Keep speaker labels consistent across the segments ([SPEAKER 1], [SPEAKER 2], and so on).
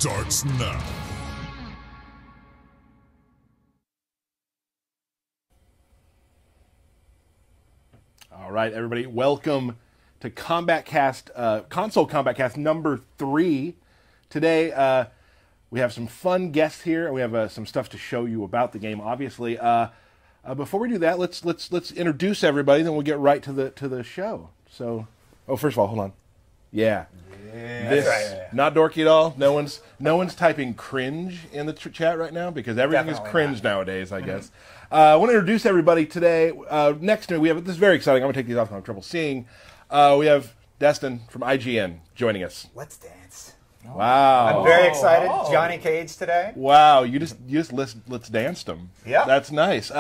[SPEAKER 1] starts now.
[SPEAKER 2] All right, everybody, welcome to Kombat Kast, console Kombat Kast number 3. Today, we have some fun guests here, and we have some stuff to show you about the game. Obviously, before we do that, let's introduce everybody. Then we'll get right to the show. So, first of all, hold on. Yeah. This not dorky at all. No one's typing cringe in the chat right now because everything is cringe nowadays, I guess. I want to introduce everybody today. Next to me, we have this is very exciting. I'm gonna take these off. I have trouble seeing. We have Destin from IGN joining us.
[SPEAKER 3] Let's dance.
[SPEAKER 2] Wow.
[SPEAKER 3] I'm very excited. Johnny Cage today.
[SPEAKER 2] Wow, you just let's dance them.
[SPEAKER 3] Yeah.
[SPEAKER 2] That's nice.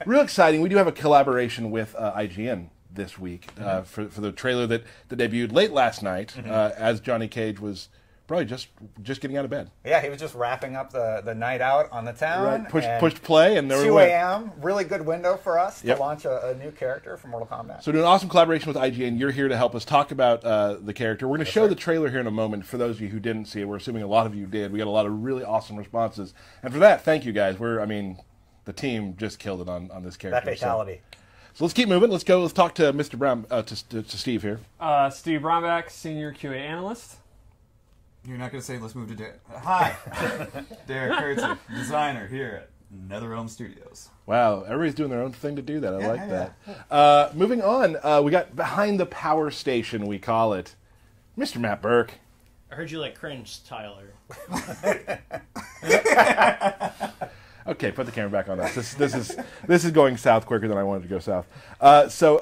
[SPEAKER 2] Real exciting. We do have a collaboration with IGN this week for the trailer that debuted late last night as Johnny Cage was probably just getting out of bed.
[SPEAKER 3] Yeah, he was just wrapping up the night out on the town.
[SPEAKER 2] Right. Pushed play and there
[SPEAKER 3] 2 a.m. Really good window for us to
[SPEAKER 2] Yep.
[SPEAKER 3] launch a new character for Mortal Kombat.
[SPEAKER 2] So doing an awesome collaboration with IGN. You're here to help us talk about the character. We're going to show the trailer here in a moment. For those of you who didn't see it, we're assuming a lot of you did. We got a lot of really awesome responses. And for that, thank you guys. The team just killed it on this character.
[SPEAKER 3] That fatality.
[SPEAKER 2] So let's keep moving. Let's go. Let's talk to Mr. Brown, to Steve here.
[SPEAKER 4] Steve Brownback, Senior QA Analyst.
[SPEAKER 5] You're not going to say let's move to Derek. Hi, Derek Kurtz, designer here at NetherRealm Studios.
[SPEAKER 2] Wow, everybody's doing their own thing to do that. I like that. Moving on, we got behind the power station, we call it, Mr. Matt Burke.
[SPEAKER 6] I heard you like cringe, Tyler.
[SPEAKER 2] Okay, put the camera back on us. This is going south quicker than I wanted to go south. So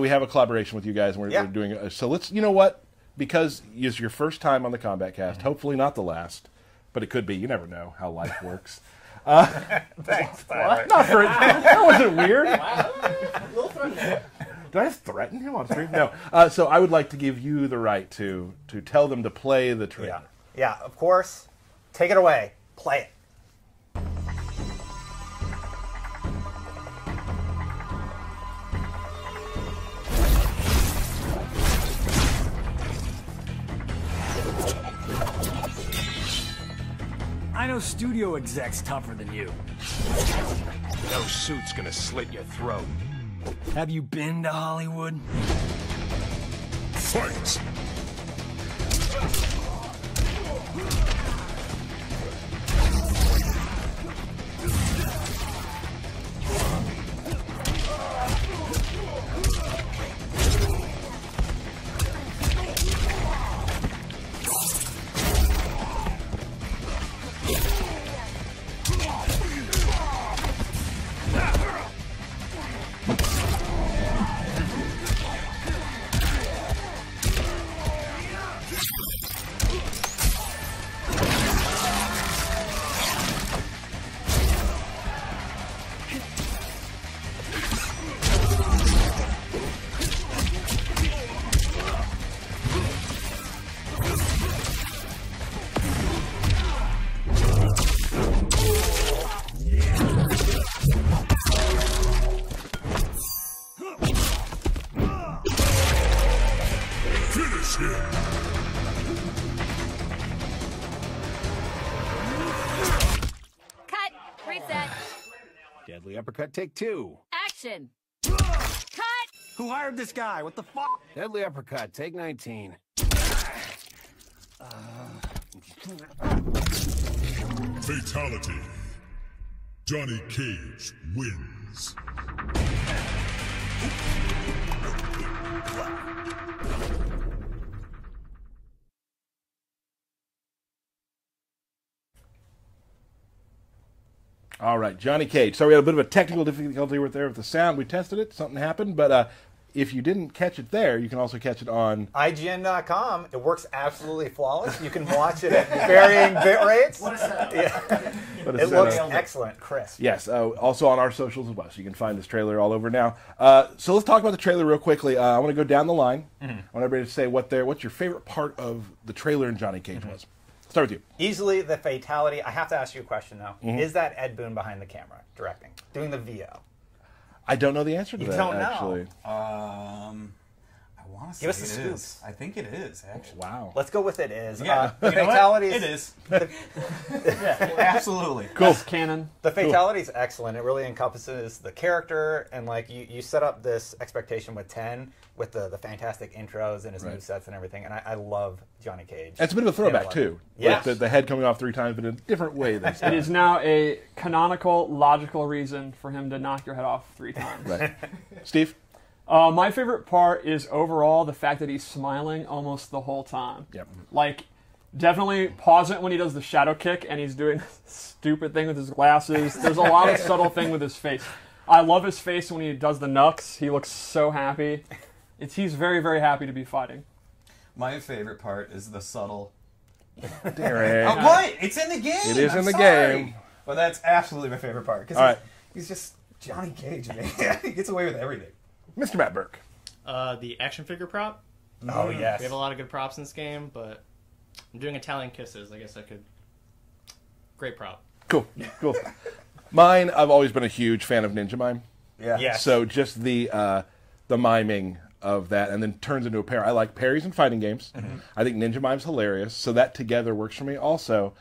[SPEAKER 2] we have a collaboration with you guys, and we're doing. So let's, you know what? Because it's your first time on the Kombat Kast, hopefully not the last, but it could be. You never know how life works.
[SPEAKER 3] Thanks, Tyler.
[SPEAKER 2] That wasn't weird.
[SPEAKER 6] Wow. A little threatening.
[SPEAKER 2] Did I just threaten him on stream? No. So I would like to give you the right to tell them to play the trailer.
[SPEAKER 3] Yeah, of course. Take it away. Play it.
[SPEAKER 7] I know studio execs tougher than you.
[SPEAKER 8] No suit's gonna slit your throat.
[SPEAKER 7] Have you been to Hollywood?
[SPEAKER 1] Fight! Finish him!
[SPEAKER 9] Cut. Reset.
[SPEAKER 8] Deadly uppercut, take 2.
[SPEAKER 9] Action. Cut.
[SPEAKER 7] Who hired this guy? What the fuck?
[SPEAKER 8] Deadly uppercut, take 19.
[SPEAKER 1] Fatality. Johnny Cage wins.
[SPEAKER 2] All right, Johnny Cage. Sorry, we had a bit of a technical difficulty with the sound. We tested it. Something happened, but if you didn't catch it there, you can also catch it on
[SPEAKER 3] IGN.com. It works absolutely flawless. You can watch it at varying bit rates.
[SPEAKER 6] What a setup.
[SPEAKER 3] Yeah.
[SPEAKER 2] But
[SPEAKER 3] It looks excellent, crisp.
[SPEAKER 2] Yes, also on our socials as well, so you can find this trailer all over now. So let's talk about the trailer real quickly. I want to go down the line. I want everybody to say what's your favorite part of the trailer in Johnny Cage was. Start with you.
[SPEAKER 3] Easily the fatality. I have to ask you a question, though. Is that Ed Boon behind the camera, directing, doing the VO?
[SPEAKER 2] I don't know the answer to
[SPEAKER 3] You
[SPEAKER 2] that,
[SPEAKER 3] don't know?
[SPEAKER 2] actually.
[SPEAKER 5] I want to say
[SPEAKER 3] Give us the
[SPEAKER 5] it
[SPEAKER 3] scoop.
[SPEAKER 5] is. I think it is, actually.
[SPEAKER 2] Wow.
[SPEAKER 3] Let's go with it is.
[SPEAKER 5] Yeah,
[SPEAKER 3] The
[SPEAKER 5] you know what?
[SPEAKER 3] fatalities.
[SPEAKER 5] It is. Yeah, absolutely.
[SPEAKER 2] Cool.
[SPEAKER 4] That's canon.
[SPEAKER 3] The fatality is excellent. It really encompasses the character, and like you set up this expectation with 10 with the fantastic intros and his
[SPEAKER 2] Right.
[SPEAKER 3] movesets and everything. And I love Johnny Cage.
[SPEAKER 2] It's a bit of a throwback too.
[SPEAKER 3] Yes.
[SPEAKER 2] Like the head coming off 3 times, but in a different way this
[SPEAKER 4] It
[SPEAKER 2] time.
[SPEAKER 4] is now a canonical, logical reason for him to knock your head off 3 times.
[SPEAKER 2] Right. Steve?
[SPEAKER 4] My favorite part is overall the fact that he's smiling almost the whole time.
[SPEAKER 2] Yep.
[SPEAKER 4] Like, definitely pause it when he does the shadow kick and he's doing this stupid thing with his glasses. There's a lot of subtle thing with his face. I love his face when he does the knucks. He looks so happy. He's very, very happy to be fighting.
[SPEAKER 5] My favorite part is the subtle.
[SPEAKER 2] Derek.
[SPEAKER 5] Oh, what? It's in the game.
[SPEAKER 2] It is
[SPEAKER 5] I'm
[SPEAKER 2] in the
[SPEAKER 5] sorry.
[SPEAKER 2] game.
[SPEAKER 5] But that's absolutely my favorite part because
[SPEAKER 2] All right.
[SPEAKER 5] he's just Johnny Cage, man. He gets away with everything.
[SPEAKER 2] Mr. Matt Burke.
[SPEAKER 6] The action figure prop.
[SPEAKER 3] Oh yes.
[SPEAKER 6] We have a lot of good props in this game, but I'm doing Italian kisses. I guess I could. Great prop.
[SPEAKER 2] Cool. Cool. Mine, I've always been a huge fan of Ninja Mime.
[SPEAKER 5] Yeah.
[SPEAKER 3] Yes.
[SPEAKER 2] So just the miming of that and then turns into a pair. I like parries in fighting games. I think Ninja Mime's hilarious. So that together works for me. Also,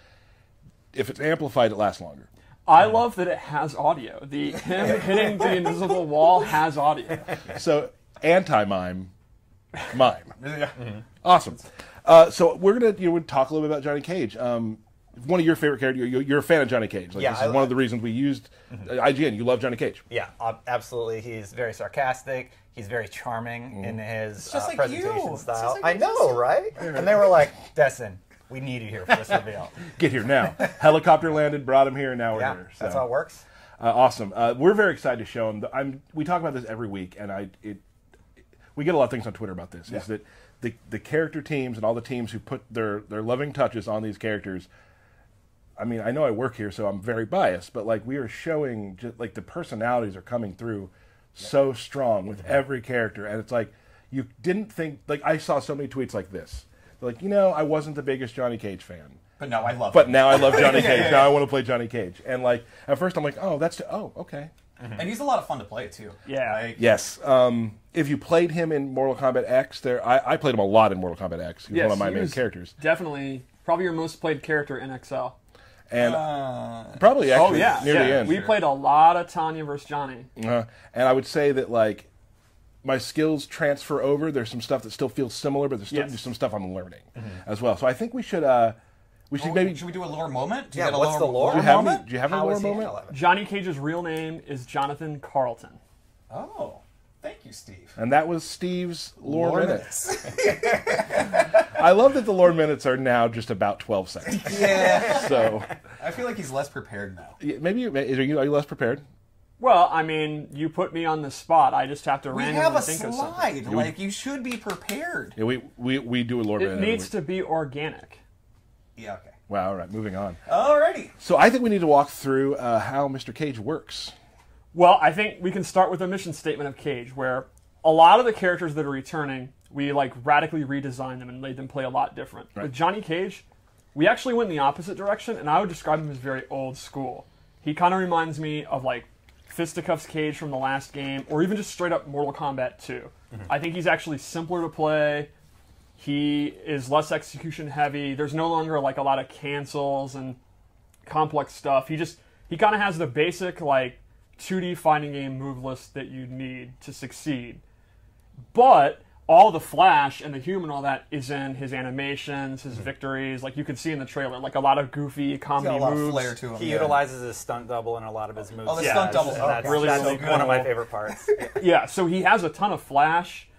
[SPEAKER 2] if it's amplified, it lasts longer.
[SPEAKER 4] I love that it has audio. Him hitting the invisible wall has audio.
[SPEAKER 2] So anti-mime, mime.
[SPEAKER 5] Yeah.
[SPEAKER 2] Awesome. So we're gonna talk a little bit about Johnny Cage. One of your favorite characters. You're a fan of Johnny Cage. Like,
[SPEAKER 3] Yeah,
[SPEAKER 2] this is one of the reasons we used IGN. You love Johnny Cage.
[SPEAKER 3] Yeah, absolutely. He's very sarcastic. He's very charming in his
[SPEAKER 5] just like
[SPEAKER 3] presentation
[SPEAKER 5] you.
[SPEAKER 3] style.
[SPEAKER 5] It's just like
[SPEAKER 3] I
[SPEAKER 5] you,
[SPEAKER 3] know, right? And they were like, Destin, we need you here for this reveal.
[SPEAKER 2] Get here now. Helicopter landed, brought him here, and now we're
[SPEAKER 3] Yeah,
[SPEAKER 2] here. So.
[SPEAKER 3] that's how it works.
[SPEAKER 2] Awesome. We're very excited to show him. We talk about this every week, and we get a lot of things on Twitter about this. Is that the character teams and all the teams who put their loving touches on these characters. I mean, I know I work here, so I'm very biased, but like we are showing, just like the personalities are coming through so strong with every character, and it's like you didn't think. Like I saw so many tweets like this, like I wasn't the biggest Johnny Cage fan.
[SPEAKER 5] But now I love
[SPEAKER 2] But
[SPEAKER 5] him.
[SPEAKER 2] now I love Johnny Cage. Now I want to play Johnny Cage. And like at first I'm like, okay.
[SPEAKER 5] And he's a lot of fun to play, too.
[SPEAKER 4] Yeah.
[SPEAKER 5] Like,
[SPEAKER 2] Yes. If you played him in Mortal Kombat X, I played him a lot in Mortal Kombat X. He was one of my
[SPEAKER 4] he
[SPEAKER 2] main
[SPEAKER 4] was
[SPEAKER 2] characters.
[SPEAKER 4] Definitely, probably your most played character in XL.
[SPEAKER 2] And probably actually near the end.
[SPEAKER 4] We played a lot of Tanya versus Johnny.
[SPEAKER 2] And I would say that like my skills transfer over. There's some stuff that still feels similar, but there's still some stuff I'm learning as well. So I think we should maybe.
[SPEAKER 5] Should we do a lore moment? Do
[SPEAKER 3] Yeah,
[SPEAKER 5] you got a
[SPEAKER 3] what's the lore?
[SPEAKER 2] Do you have
[SPEAKER 5] moment?
[SPEAKER 2] any, do you have a
[SPEAKER 3] How
[SPEAKER 2] lore
[SPEAKER 3] is he
[SPEAKER 2] moment?
[SPEAKER 3] handling it?
[SPEAKER 4] Johnny Cage's real name is Jonathan Carlton.
[SPEAKER 5] Oh, thank you, Steve.
[SPEAKER 2] And that was Steve's lore minutes. I love that the lore minutes are now just about 12 seconds.
[SPEAKER 5] Yeah.
[SPEAKER 2] So
[SPEAKER 5] I feel like he's less prepared now.
[SPEAKER 2] maybe are you less prepared?
[SPEAKER 4] Well, I mean, you put me on the spot. I just have to
[SPEAKER 5] We
[SPEAKER 4] randomly
[SPEAKER 5] have a
[SPEAKER 4] think of something.
[SPEAKER 5] slide. Like, you should be prepared.
[SPEAKER 2] Yeah, we do a lore
[SPEAKER 4] It
[SPEAKER 2] minute.
[SPEAKER 4] needs to be organic.
[SPEAKER 5] Yeah, okay.
[SPEAKER 2] Wow. All right. Moving on.
[SPEAKER 5] Alrighty.
[SPEAKER 2] So I think we need to walk through how Mr. Cage works.
[SPEAKER 4] Well, I think we can start with a mission statement of Cage, where a lot of the characters that are returning, we like radically redesigned them and made them play a lot different.
[SPEAKER 2] Right.
[SPEAKER 4] With Johnny Cage, we actually went in the opposite direction, and I would describe him as very old school. He kind of reminds me of like Fisticuffs Cage from the last game, or even just straight up Mortal Kombat 2. I think he's actually simpler to play. He is less execution heavy. There's no longer like a lot of cancels and complex stuff. He kind of has the basic like 2D fighting game move list that you need to succeed. But all the flash and the humor and all that is in his animations, his victories. Like you could see in the trailer, like a lot of goofy
[SPEAKER 5] He's
[SPEAKER 4] comedy
[SPEAKER 5] got a lot
[SPEAKER 4] moves.
[SPEAKER 5] of flair to him.
[SPEAKER 3] He
[SPEAKER 5] yeah.
[SPEAKER 3] utilizes his stunt double in a lot of his moves.
[SPEAKER 5] Oh, the stunt double.
[SPEAKER 3] That's,
[SPEAKER 4] Really,
[SPEAKER 3] that's
[SPEAKER 4] really
[SPEAKER 3] one of my
[SPEAKER 4] cool.
[SPEAKER 3] favorite parts.
[SPEAKER 4] Yeah, so he has a ton of flash,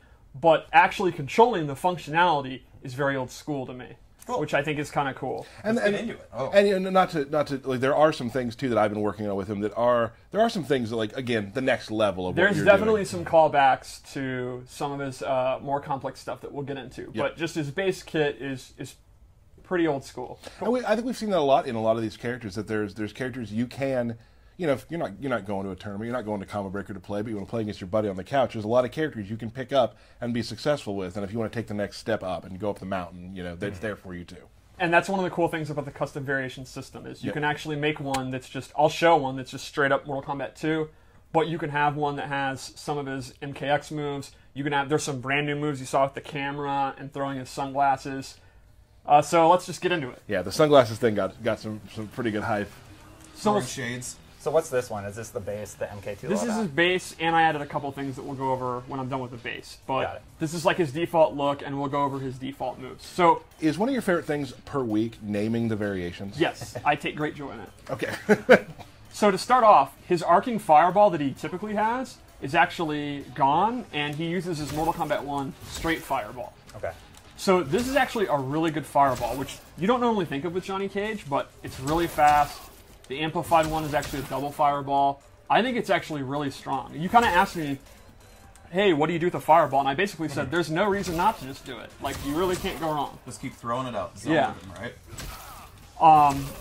[SPEAKER 4] but actually controlling the functionality is very old school to me, which I think is kind of cool.
[SPEAKER 2] And
[SPEAKER 5] Let's get into it. Oh.
[SPEAKER 2] And not to like there are some things too that I've been working on with him there are some things that like again the next level of what
[SPEAKER 4] There's
[SPEAKER 2] you're
[SPEAKER 4] definitely
[SPEAKER 2] doing.
[SPEAKER 4] some callbacks to some of his more complex stuff that we'll get into, but just his base kit is pretty old school.
[SPEAKER 2] And I think we've seen that a lot in a lot of these characters that there's characters you can. If you're not going to a tournament, you're not going to Combo Breaker to play, but you want to play against your buddy on the couch. There's a lot of characters you can pick up and be successful with, and if you want to take the next step up and go up the mountain, that's there for you too.
[SPEAKER 4] And that's one of the cool things about the custom variation system is you can actually make one that's just, I'll show one that's just straight up Mortal Kombat 2, but you can have one that has some of his MKX moves. You can have, there's some brand new moves you saw with the camera and throwing his sunglasses. So let's just get into it.
[SPEAKER 2] Yeah, the sunglasses thing got some pretty good hype.
[SPEAKER 4] So
[SPEAKER 5] shades.
[SPEAKER 3] So what's this one? Is this the base, the MK2?
[SPEAKER 4] this is his base, and I added a couple things that we'll go over when I'm done with the base.
[SPEAKER 3] Got
[SPEAKER 4] But
[SPEAKER 3] it.
[SPEAKER 4] this is like his default look, and we'll go over his default moves. So
[SPEAKER 2] Is one of your favorite things per week naming the variations?
[SPEAKER 4] yes, I take great joy in it.
[SPEAKER 2] Okay.
[SPEAKER 4] So to start off, his arcing fireball that he typically has is actually gone, and he uses his Mortal Kombat 1 straight fireball.
[SPEAKER 3] Okay.
[SPEAKER 4] So this is actually a really good fireball, which you don't normally think of with Johnny Cage, but it's really fast. The amplified one is actually a double fireball. I think it's actually really strong. You kind of asked me, hey, what do you do with a fireball? And I basically said, there's no reason not to just do it. Like, you really can't go wrong.
[SPEAKER 5] Just keep throwing it out.
[SPEAKER 4] Yeah.
[SPEAKER 5] Right?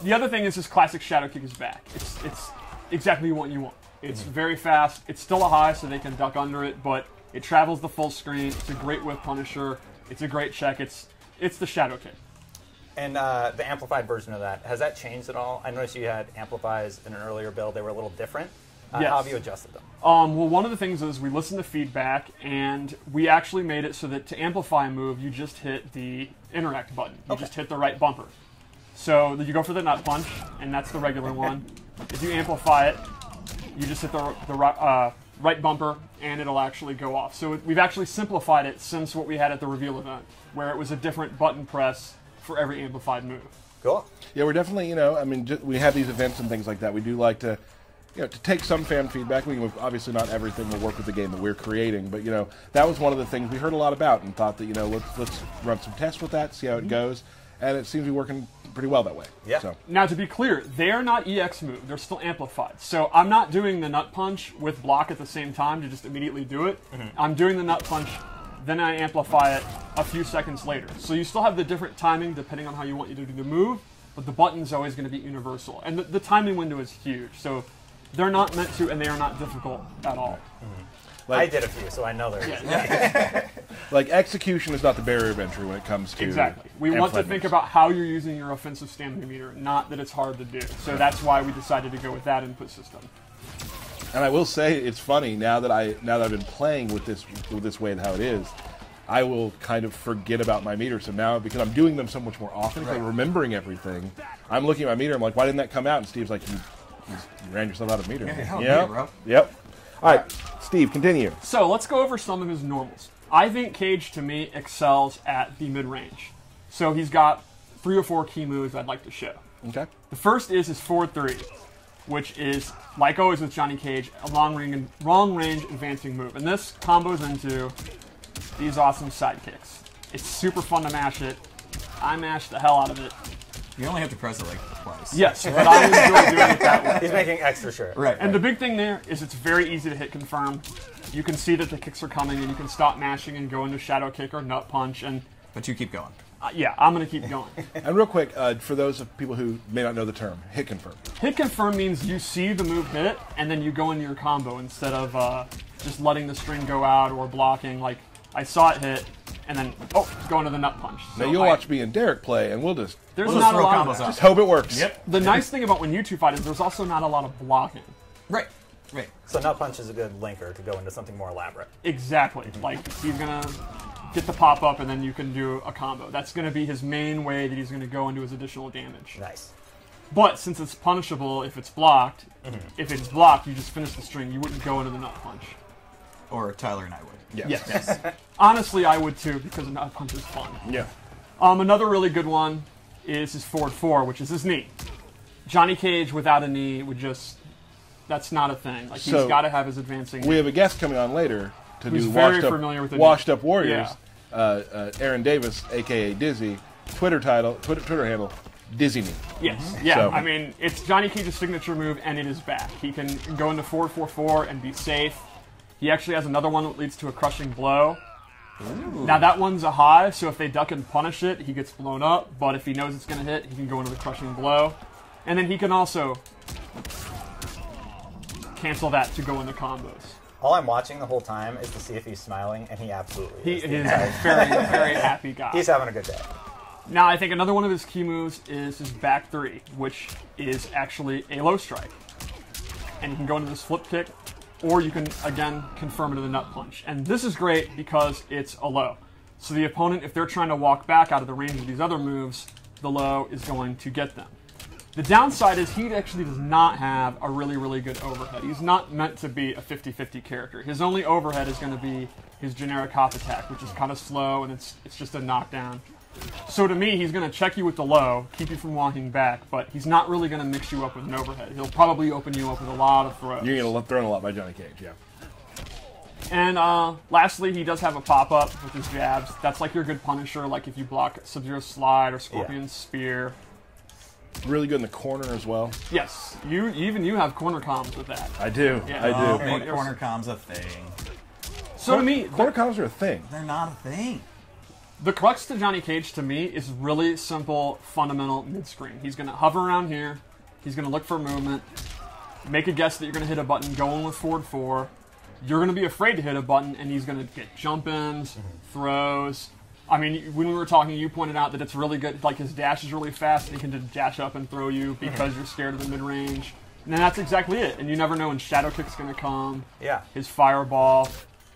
[SPEAKER 4] The other thing is his classic shadow kick is back. It's exactly what you want. It's very fast. It's still a high, so they can duck under it, but it travels the full screen. It's a great whip punisher. It's a great check. It's the shadow kick.
[SPEAKER 3] And the amplified version of that, has that changed at all? I noticed you had amplifies in an earlier build. They were a little different.
[SPEAKER 4] Yes.
[SPEAKER 3] How have you adjusted them?
[SPEAKER 4] Well, one of the things is we listened to feedback, and we actually made it so that to amplify a move, you just hit the interact button. You just hit the right bumper. So you go for the nut punch, and that's the regular one. If you amplify it, you just hit the right bumper, and it'll actually go off. So we've actually simplified it since what we had at the reveal event, where it was a different button press for every amplified move.
[SPEAKER 3] Cool.
[SPEAKER 2] Yeah, we're definitely, we have these events and things like that. We do like to, to take some fan feedback. Obviously not everything will work with the game that we're creating, but, that was one of the things we heard a lot about and thought that, let's run some tests with that, see how it goes. And it seems to be working pretty well that way.
[SPEAKER 3] Yeah.
[SPEAKER 2] So.
[SPEAKER 4] Now, to be clear, they are not EX move. They're still amplified. So I'm not doing the nut punch with block at the same time to just immediately do it. I'm doing the nut punch, then I amplify it a few seconds later. So you still have the different timing depending on how you want you to do the move, but the button's always going to be universal. And the timing window is huge. So they're not meant to, and they are not difficult at all.
[SPEAKER 3] I did a few, so I know they're easy.
[SPEAKER 2] Like, execution is not the barrier of entry when it comes to...
[SPEAKER 4] Exactly. We want to think about how you're using your offensive stamina meter, not that it's hard to do. So that's why we decided to go with that input system.
[SPEAKER 2] And I will say, it's funny, now that I've been playing with this way and how it is, I will kind of forget about my meter. So now, because I'm doing them so much more often, because I'm remembering everything, I'm looking at my meter, I'm like, why didn't that come out? And Steve's like, you ran yourself out of meter.
[SPEAKER 5] Yeah, bro.
[SPEAKER 2] Yep. All right, Steve, continue.
[SPEAKER 4] So let's go over some of his normals. I think Cage, to me, excels at the mid-range. So he's got 3 or 4 key moves I'd like to show.
[SPEAKER 2] Okay.
[SPEAKER 4] The first is his forward 3, which is, like always with Johnny Cage, a long-range advancing move. And this combos into these awesome side kicks. It's super fun to mash it. I mash the hell out of it.
[SPEAKER 5] You only have to press it like twice.
[SPEAKER 4] Yes, but I enjoy doing it that way.
[SPEAKER 3] He's making extra sure.
[SPEAKER 5] Right.
[SPEAKER 4] And the big thing there is it's very easy to hit confirm. You can see that the kicks are coming, and you can stop mashing and go into shadow kick or nut punch. And
[SPEAKER 5] But you keep going.
[SPEAKER 4] yeah, I'm going to keep going.
[SPEAKER 2] And real quick, for those of people who may not know the term, hit confirm.
[SPEAKER 4] Hit confirm means you see the move hit, and then you go into your combo instead of just letting the string go out or blocking. Like, I saw it hit, and then, go into the nut punch. So
[SPEAKER 2] Now, you'll watch me and Derek play, and we'll just
[SPEAKER 4] There's
[SPEAKER 5] We'll
[SPEAKER 4] not
[SPEAKER 5] just
[SPEAKER 4] a
[SPEAKER 5] throw
[SPEAKER 4] lot
[SPEAKER 5] combos
[SPEAKER 4] of
[SPEAKER 5] out.
[SPEAKER 2] just hope it works.
[SPEAKER 5] Yep.
[SPEAKER 4] The nice thing about when you two fight is there's also not a lot of blocking.
[SPEAKER 5] Right. Right.
[SPEAKER 3] So nut punch is a good linker to go into something more elaborate.
[SPEAKER 4] Exactly. Like, he's going to get the pop-up, and then you can do a combo. That's going to be his main way that he's going to go into his additional damage.
[SPEAKER 3] Nice.
[SPEAKER 4] But since it's punishable if it's blocked, if it's blocked, you just finish the string. You wouldn't go into the nut punch.
[SPEAKER 5] Or Tyler and I would.
[SPEAKER 2] Yes.
[SPEAKER 4] Honestly, I would too, because a nut punch is fun.
[SPEAKER 2] Yeah.
[SPEAKER 4] Another really good one is his forward 4, which is his knee. Johnny Cage without a knee would just... That's not a thing. Like, he's
[SPEAKER 2] So,
[SPEAKER 4] got to have his advancing knee.
[SPEAKER 2] We have a guest coming on later to
[SPEAKER 4] Who's
[SPEAKER 2] do
[SPEAKER 4] very familiar with the
[SPEAKER 2] Washed Up Warriors.
[SPEAKER 4] Yeah.
[SPEAKER 2] Aaron Davis, a.k.a. Dizzy, Twitter handle, Dizzy Knee.
[SPEAKER 4] Yes, yeah.
[SPEAKER 2] So-
[SPEAKER 4] I mean, it's Johnny Cage's signature move, and it is back. He can go into 4-4-4 and be safe. He actually has another one that leads to a crushing blow. Ooh. Now, that one's a high, so if they duck and punish it, he gets blown up. But if he knows it's going to hit, he can go into the crushing blow. And then he can also cancel that to go into combos.
[SPEAKER 3] All I'm watching the whole time is to see if he's smiling, and he absolutely
[SPEAKER 4] He
[SPEAKER 3] is.
[SPEAKER 4] is a very, very happy guy.
[SPEAKER 3] He's having a good day.
[SPEAKER 4] Now, I think another one of his key moves is his back 3, which is actually a low strike. And you can go into this flip kick, or you can, again, confirm it in a nut punch. And this is great because it's a low. So the opponent, if they're trying to walk back out of the range of these other moves, the low is going to get them. The downside is he actually does not have a really, really good overhead. He's not meant to be a 50-50 character. His only overhead is going to be his generic hop attack, which is kind of slow, and it's just a knockdown. So to me, he's going to check you with the low, keep you from walking back, but he's not really going to mix you up with an overhead. He'll probably open you up with a lot of throws.
[SPEAKER 2] You're going to get thrown a lot by Johnny Cage, yeah.
[SPEAKER 4] And lastly, he does have a pop-up with his jabs. That's like your good Punisher, like if you block Sub-Zero Slide or Scorpion's Spear.
[SPEAKER 2] Really good in the corner as well.
[SPEAKER 4] Yes, even you have corner comms with that.
[SPEAKER 2] I do,
[SPEAKER 4] Yeah.
[SPEAKER 2] I do.
[SPEAKER 5] Make corner comms a thing.
[SPEAKER 4] So to me,
[SPEAKER 2] corner comms are a thing.
[SPEAKER 5] They're not a thing.
[SPEAKER 4] the crux to Johnny Cage to me is really simple, fundamental mid-screen. He's going to hover around here. He's going to look for movement. Make a guess that you're going to hit a button, go in with forward 4. You're going to be afraid to hit a button, and he's going to get jump-ins, throws. I mean, when we were talking, you pointed out that it's really good. Like, his dash is really fast, and he can just dash up and throw you because you're scared of the mid-range. And then that's exactly it. And you never know when Shadow Kick's going to come.
[SPEAKER 3] Yeah.
[SPEAKER 4] His Fireball.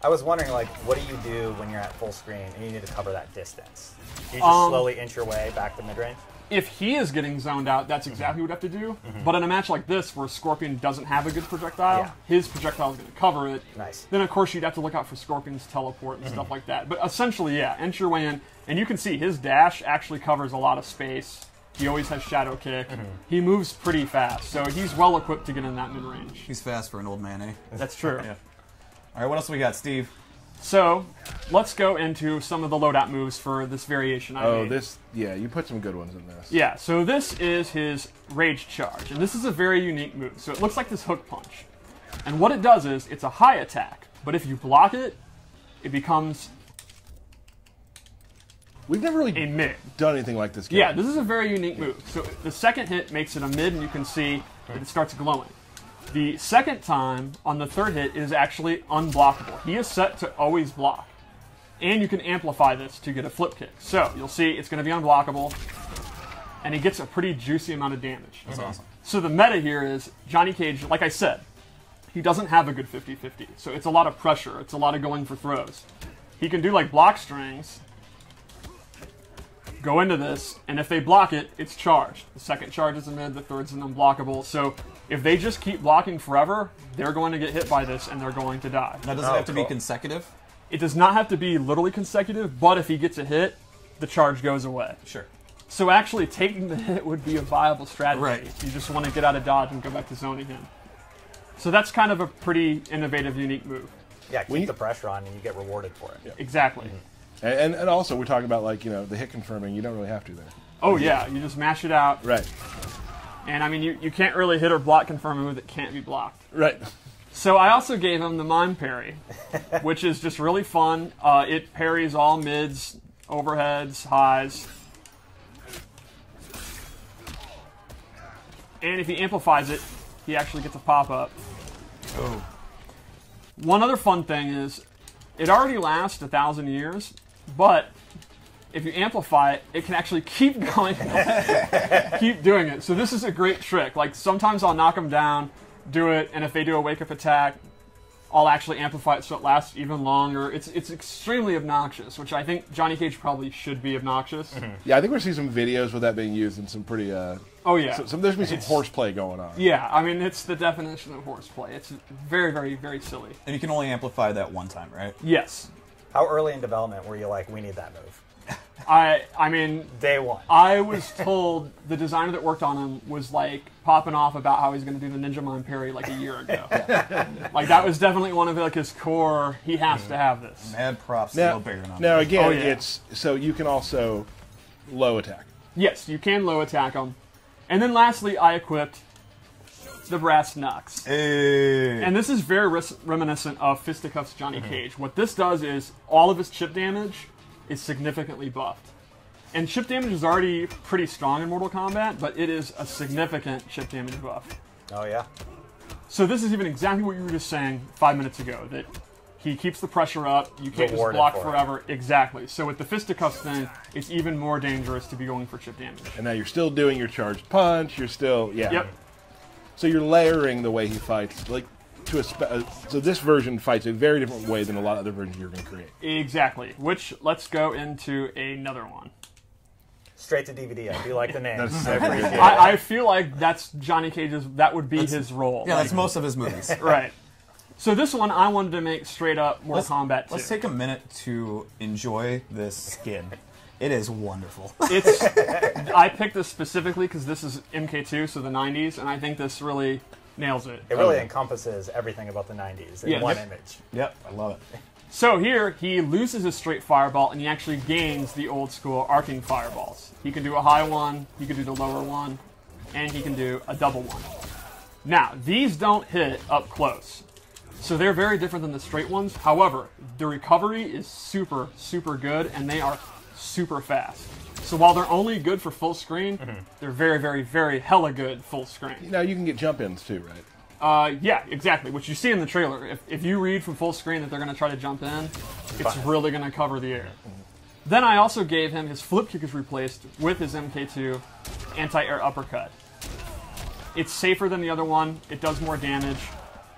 [SPEAKER 3] I was wondering, like, what do you do when you're at full screen and you need to cover that distance? Do you just slowly inch your way back to mid-range?
[SPEAKER 4] If he is getting zoned out, that's exactly what you have to do. But in a match like this, where Scorpion doesn't have a good projectile, his projectile is going to cover it.
[SPEAKER 3] Nice.
[SPEAKER 4] Then, of course, you'd have to look out for Scorpion's teleport and stuff like that. But essentially, yeah, inch your way in. And you can see his dash actually covers a lot of space. He always has Shadow Kick. He moves pretty fast, so he's well equipped to get in that mid-range.
[SPEAKER 5] He's fast for an old man, eh?
[SPEAKER 4] That's true.
[SPEAKER 5] Yeah. All right, what else we got, Steve?
[SPEAKER 4] So, let's go into some of the loadout moves for this variation I made.
[SPEAKER 2] Yeah, you put some good ones in this.
[SPEAKER 4] Yeah, so this is his Rage Charge, and this is a very unique move. So it looks like this hook punch. And what it does is, it's a high attack, but if you block it, it becomes
[SPEAKER 2] We've never really
[SPEAKER 4] a mid.
[SPEAKER 2] done anything like this game.
[SPEAKER 4] Yeah, this is a very unique move. So the second hit makes it a mid, and you can see that it starts glowing. The second time, on the third hit, is actually unblockable. He is set to always block. And you can amplify this to get a flip kick. So, you'll see it's going to be unblockable, and he gets a pretty juicy amount of damage.
[SPEAKER 5] That's awesome.
[SPEAKER 4] So the meta here is, Johnny Cage, like I said, he doesn't have a good 50-50. So it's a lot of pressure. It's a lot of going for throws. He can do like block strings, go into this, and if they block it, it's charged. The second charge is a mid, the third's an unblockable. So if they just keep blocking forever, they're going to get hit by this and they're going to die.
[SPEAKER 5] Now, does it have to be consecutive?
[SPEAKER 4] It does not have to be literally consecutive, but if he gets a hit, the charge goes away.
[SPEAKER 5] Sure.
[SPEAKER 4] So actually taking the hit would be a viable strategy.
[SPEAKER 5] Right.
[SPEAKER 4] You just want to get out of dodge and go back to zoning him. So that's kind of a pretty innovative, unique move.
[SPEAKER 3] Yeah, keep the pressure on and you get rewarded for it.
[SPEAKER 2] Yeah.
[SPEAKER 4] Exactly.
[SPEAKER 2] And also, we're talking about, like, you know, the hit confirming. You don't really have to there.
[SPEAKER 4] Oh, yeah. You just mash it out.
[SPEAKER 2] Right.
[SPEAKER 4] And, I mean, you can't really hit or block confirm a move that can't be blocked.
[SPEAKER 2] Right.
[SPEAKER 4] So I also gave him the Mime Parry, which is just really fun. It parries all mids, overheads, highs. And if he amplifies it, he actually gets a pop-up.
[SPEAKER 5] Oh.
[SPEAKER 4] One other fun thing is, it already lasts 1,000 years, but if you amplify it, it can actually keep going, keep doing it. So this is a great trick. Like, sometimes I'll knock them down, do it, and if they do a wake-up attack, I'll actually amplify it so it lasts even longer. It's extremely obnoxious, which I think Johnny Cage probably should be obnoxious.
[SPEAKER 2] Yeah, I think we're seeing some videos with that being used in some pretty...
[SPEAKER 4] oh, yeah.
[SPEAKER 2] There's going to be some horseplay going on.
[SPEAKER 4] Yeah, I mean, it's the definition of horseplay. It's very, very, very silly.
[SPEAKER 5] And you can only amplify that one time, right?
[SPEAKER 4] Yes.
[SPEAKER 3] How early in development were you like, we need that move?
[SPEAKER 4] I mean...
[SPEAKER 3] Day one.
[SPEAKER 4] I was told the designer that worked on him was, like, popping off about how he's going to do the Ninja Mime Parry, like, a year ago. Like, that was definitely one of, like, his core, he has to have this.
[SPEAKER 5] Mad props to Lil Baron on
[SPEAKER 2] Now,
[SPEAKER 5] that.
[SPEAKER 2] again, it's... So you can also low attack.
[SPEAKER 4] Yes, you can low attack him. And then lastly, I equipped the Brass Knucks.
[SPEAKER 5] Hey.
[SPEAKER 4] And this is very reminiscent of Fisticuffs Johnny Cage. What this does is, all of his chip damage is significantly buffed. And chip damage is already pretty strong in Mortal Kombat, but it is a significant chip damage buff.
[SPEAKER 3] Oh, yeah?
[SPEAKER 4] So this is even exactly what you were just saying 5 minutes ago, that he keeps the pressure up, you can't
[SPEAKER 3] Rewarded
[SPEAKER 4] just block
[SPEAKER 3] for it.
[SPEAKER 4] forever. Exactly. So with the Fisticuffs thing, it's even more dangerous to be going for chip damage.
[SPEAKER 2] And now you're still doing your charged punch. You're still... Yeah.
[SPEAKER 4] Yep.
[SPEAKER 2] So you're layering the way he fights. Like so this version fights a very different way than a lot of other versions you're going to create.
[SPEAKER 4] Exactly. Which, let's go into another one.
[SPEAKER 3] Straight to DVD. I do like the name.
[SPEAKER 2] That's
[SPEAKER 3] I
[SPEAKER 2] so
[SPEAKER 3] appreciate it.
[SPEAKER 4] I feel like that's Johnny Cage's, that would be his role.
[SPEAKER 5] Yeah, that's most of his movies.
[SPEAKER 4] Right. So this one I wanted to make straight up Mortal Kombat 2.
[SPEAKER 5] Let's take a minute to enjoy this skin. It is wonderful.
[SPEAKER 4] I picked this specifically because this is MK2, so the 90s, and I think this really nails it.
[SPEAKER 3] It really encompasses everything about the 90s in one image.
[SPEAKER 5] Yep, I love it.
[SPEAKER 4] So here, he loses his straight fireball, and he actually gains the old school arcing fireballs. He can do a high one, he can do the lower one, and he can do a double one. Now, these don't hit up close, so they're very different than the straight ones. However, the recovery is super, super good, and they are super fast. So while they're only good for full screen, they're very, very, very hella good full screen.
[SPEAKER 2] Now you can get jump ins too, right?
[SPEAKER 4] Yeah, exactly, which you see in the trailer. If you read from full screen that they're going to try to jump in, it's really going to cover the air. Then I also gave him his flip kick is replaced with his MK2 anti-air uppercut. It's safer than the other one, it does more damage,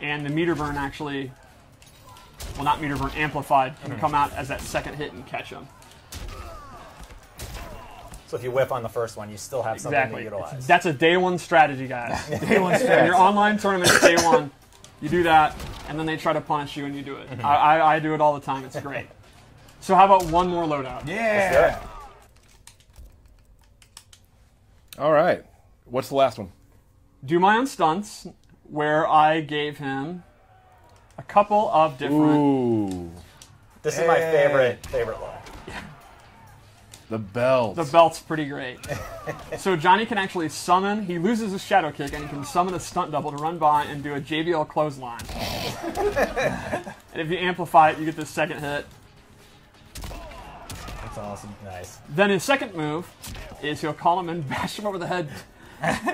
[SPEAKER 4] and the meter burn actually, well not meter burn, amplified, can come out as that second hit and catch him.
[SPEAKER 3] So if you whiff on the first one, you still have something to utilize.
[SPEAKER 4] That's a day one strategy, guys.
[SPEAKER 5] Day one strategy.
[SPEAKER 4] In your online tournaments, day one, you do that, and then they try to punish you and you do it. I do it all the time, it's great. So how about one more loadout?
[SPEAKER 5] Yeah.
[SPEAKER 2] All right. What's the last one?
[SPEAKER 4] Do my own stunts, where I gave him a couple of different...
[SPEAKER 2] Ooh.
[SPEAKER 3] This is my favorite one.
[SPEAKER 2] The belt.
[SPEAKER 4] The belt's pretty great. So Johnny can actually summon, he loses his shadow kick, and he can summon a stunt double to run by and do a JBL clothesline. And if you amplify it, you get this second hit.
[SPEAKER 3] That's awesome. Nice.
[SPEAKER 4] Then his second move is he'll call him and bash him over the head,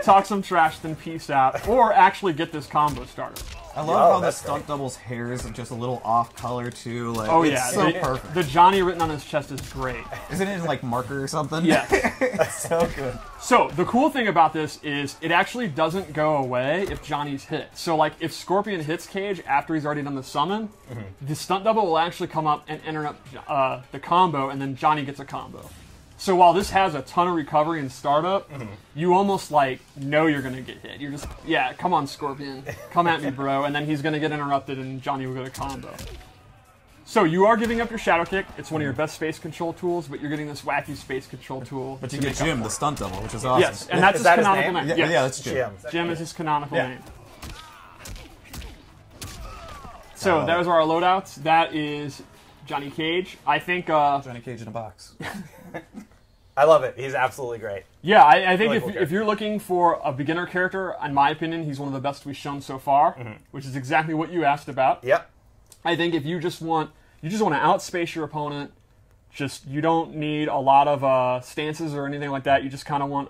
[SPEAKER 4] talk some trash, then peace out, or actually get this combo started.
[SPEAKER 5] I love how the stunt double's hair is just a little off color too. Like, it's so perfect.
[SPEAKER 4] The Johnny written on his chest is great.
[SPEAKER 5] Isn't it like marker or something?
[SPEAKER 4] Yes.
[SPEAKER 5] It's so good.
[SPEAKER 4] So the cool thing about this is it actually doesn't go away if Johnny's hit. So like if Scorpion hits Cage after he's already done the summon, the stunt double will actually come up and interrupt the combo, and then Johnny gets a combo. So while this has a ton of recovery and startup, you almost like know you're going to get hit. You're just, yeah, come on Scorpion, come at me bro, and then he's going to get interrupted and Johnny will get a combo. So you are giving up your shadow kick, it's one of your best space control tools, but you're getting this wacky space control tool.
[SPEAKER 5] But you get Jim, the stunt double, which is awesome.
[SPEAKER 4] Yes, and that's his canonical name.
[SPEAKER 5] Yeah, yeah, that's Jim.
[SPEAKER 4] Jim is his canonical name. So those are our loadouts. That is Johnny Cage. I think...
[SPEAKER 5] Johnny Cage in a box.
[SPEAKER 3] I love it. He's absolutely great.
[SPEAKER 4] Yeah, I think really if you're looking for a beginner character, in my opinion, he's one of the best we've shown so far, which is exactly what you asked about.
[SPEAKER 3] Yep.
[SPEAKER 4] I think if you just want to outspace your opponent, you don't need a lot of stances or anything like that. You just kind of want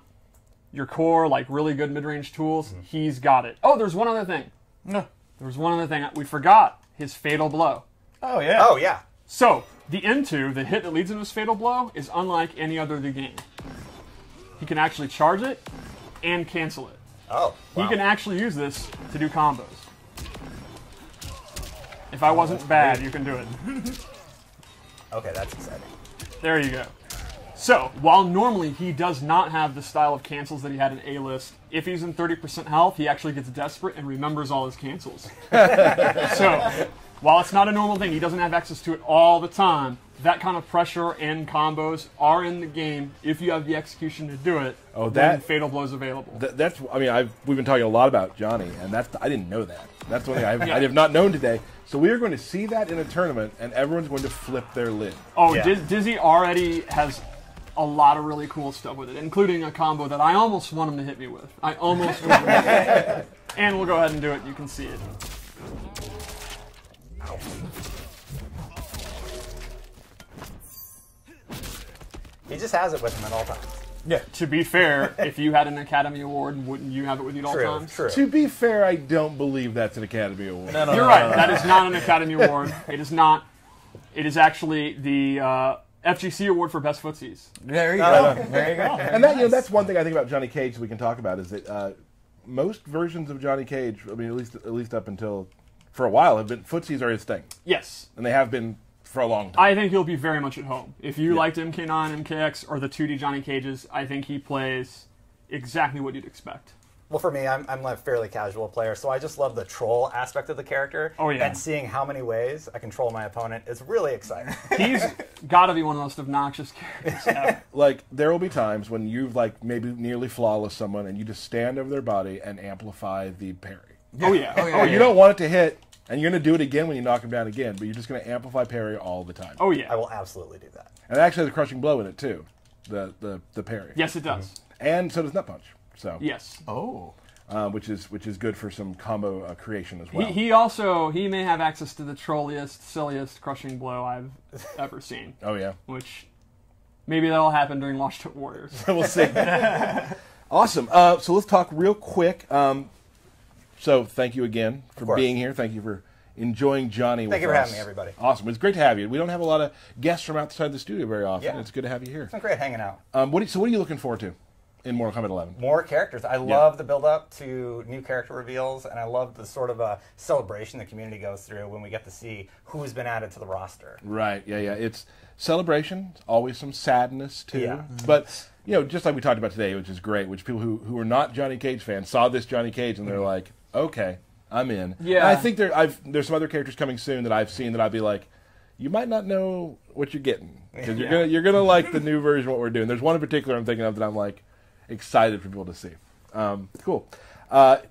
[SPEAKER 4] your core, like really good mid-range tools. He's got it. Oh, there's one other thing.
[SPEAKER 5] No.
[SPEAKER 4] There's one other thing. We forgot his fatal blow.
[SPEAKER 5] Oh, yeah.
[SPEAKER 3] Oh, yeah.
[SPEAKER 4] So, the N2, the hit that leads into his fatal blow, is unlike any other of the game. He can actually charge it and cancel it.
[SPEAKER 3] Oh, wow.
[SPEAKER 4] He can actually use this to do combos. If I wasn't bad, you can do it.
[SPEAKER 3] Okay, that's exciting.
[SPEAKER 4] There you go. So, while normally he does not have the style of cancels that he had in A-List, if he's in 30% health, he actually gets desperate and remembers all his cancels. So, while it's not a normal thing, he doesn't have access to it all the time, that kind of pressure and combos are in the game if you have the execution to do it.
[SPEAKER 2] Oh,
[SPEAKER 4] then fatal blow is available.
[SPEAKER 2] That's. I mean, we've been talking a lot about Johnny, and I didn't know that. That's one thing I have not known today. So we are going to see that in a tournament, and everyone's going to flip their lid.
[SPEAKER 4] Oh, yeah. Dizzy already has a lot of really cool stuff with it, including a combo that I almost want him to hit me with. I almost want him to hit me with. And we'll go ahead and do it. You can see it.
[SPEAKER 3] He just has it with him at all times.
[SPEAKER 4] Yeah. To be fair, if you had an Academy Award, wouldn't you have it with you at all times?
[SPEAKER 3] True.
[SPEAKER 2] To be fair, I don't believe that's an Academy Award.
[SPEAKER 3] No,
[SPEAKER 4] You're right. That is not an Academy Award. It is not. It is actually the FGC Award for Best Footsies.
[SPEAKER 5] There you go. There you go.
[SPEAKER 2] And that that's one thing I think about Johnny Cage we can talk about is that most versions of Johnny Cage, I mean, at least up until for a while, have been footsies are his thing,
[SPEAKER 4] Yes.
[SPEAKER 2] and they have been for a long time.
[SPEAKER 4] I think he'll be very much at home. If you liked MK9, MKX, or the 2D Johnny Cages, I think he plays exactly what you'd expect.
[SPEAKER 3] Well, for me, I'm a fairly casual player, so I just love the troll aspect of the character.
[SPEAKER 4] Oh, yeah.
[SPEAKER 3] And seeing how many ways I control my opponent is really exciting.
[SPEAKER 4] He's got to be one of the most obnoxious characters ever.
[SPEAKER 2] Like, there will be times when you've, like, maybe nearly flawless someone, and you just stand over their body and amplify the parry.
[SPEAKER 4] Oh, yeah.
[SPEAKER 2] Oh, you don't want it to hit, and you're going to do it again when you knock him down again, but you're just going to amplify parry all the time.
[SPEAKER 4] Oh, yeah.
[SPEAKER 3] I will absolutely do that.
[SPEAKER 2] And it actually has a crushing blow in it, too, the parry.
[SPEAKER 4] Yes, it does.
[SPEAKER 2] And so does Nut Punch. So.
[SPEAKER 4] Yes.
[SPEAKER 5] Oh.
[SPEAKER 2] Which is good for some combo creation as well.
[SPEAKER 4] He may have access to the trolliest, silliest crushing blow I've ever seen.
[SPEAKER 2] Oh, yeah.
[SPEAKER 4] Which, maybe that'll happen during Lost to Warriors.
[SPEAKER 2] We'll see. Awesome. So let's talk real quick. So thank you again for being here. Thank you for enjoying Johnny with us.
[SPEAKER 3] Thank you for having me, everybody.
[SPEAKER 2] Awesome. It's great to have you. We don't have a lot of guests from outside the studio very often.
[SPEAKER 3] Yeah.
[SPEAKER 2] It's good to have you here.
[SPEAKER 3] It's been great hanging out.
[SPEAKER 2] What are you looking forward to in Mortal Kombat 11?
[SPEAKER 3] More characters. I love the build-up to new character reveals, and I love the sort of a celebration the community goes through when we get to see who's been added to the roster.
[SPEAKER 2] Right. Yeah. It's celebration. It's always some sadness too.
[SPEAKER 3] Yeah.
[SPEAKER 2] But just like we talked about today, which is great. Which people who are not Johnny Cage fans saw this Johnny Cage and they're like, okay, I'm in.
[SPEAKER 4] Yeah.
[SPEAKER 2] And I think there's some other characters coming soon that I've seen that I'd be like, you might not know what you're getting because you're gonna like the new version of what we're doing. There's one in particular I'm thinking of that I'm like excited for people to see. Cool.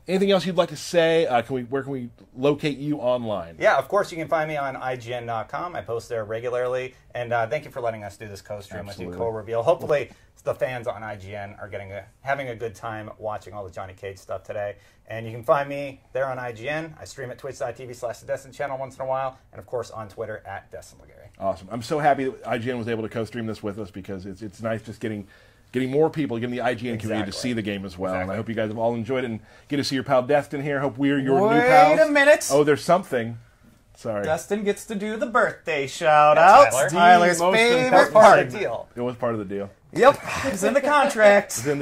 [SPEAKER 2] Anything else you'd like to say? Where can we locate you online?
[SPEAKER 3] Yeah, of course, you can find me on IGN.com. I post there regularly. And thank you for letting us do this co-stream with you, co-reveal. Hopefully, the fans on IGN are having a good time watching all the Johnny Cage stuff today. And you can find me there on IGN. I stream at twitch.tv/the Destin channel once in a while. And, of course, on Twitter at DestinLegarie.
[SPEAKER 2] Awesome. I'm so happy that IGN was able to co-stream this with us because it's nice just getting more people, getting the IGN community to see the game as well. And I hope you guys have all enjoyed it and get to see your pal Destin here. Hope we're your new pals.
[SPEAKER 5] Wait a minute.
[SPEAKER 2] Oh, there's something. Sorry.
[SPEAKER 5] Destin gets to do the birthday shout-out. Tyler's favorite part.
[SPEAKER 3] Deal.
[SPEAKER 2] It was part of the deal.
[SPEAKER 5] Yep, it's in the contract.
[SPEAKER 2] It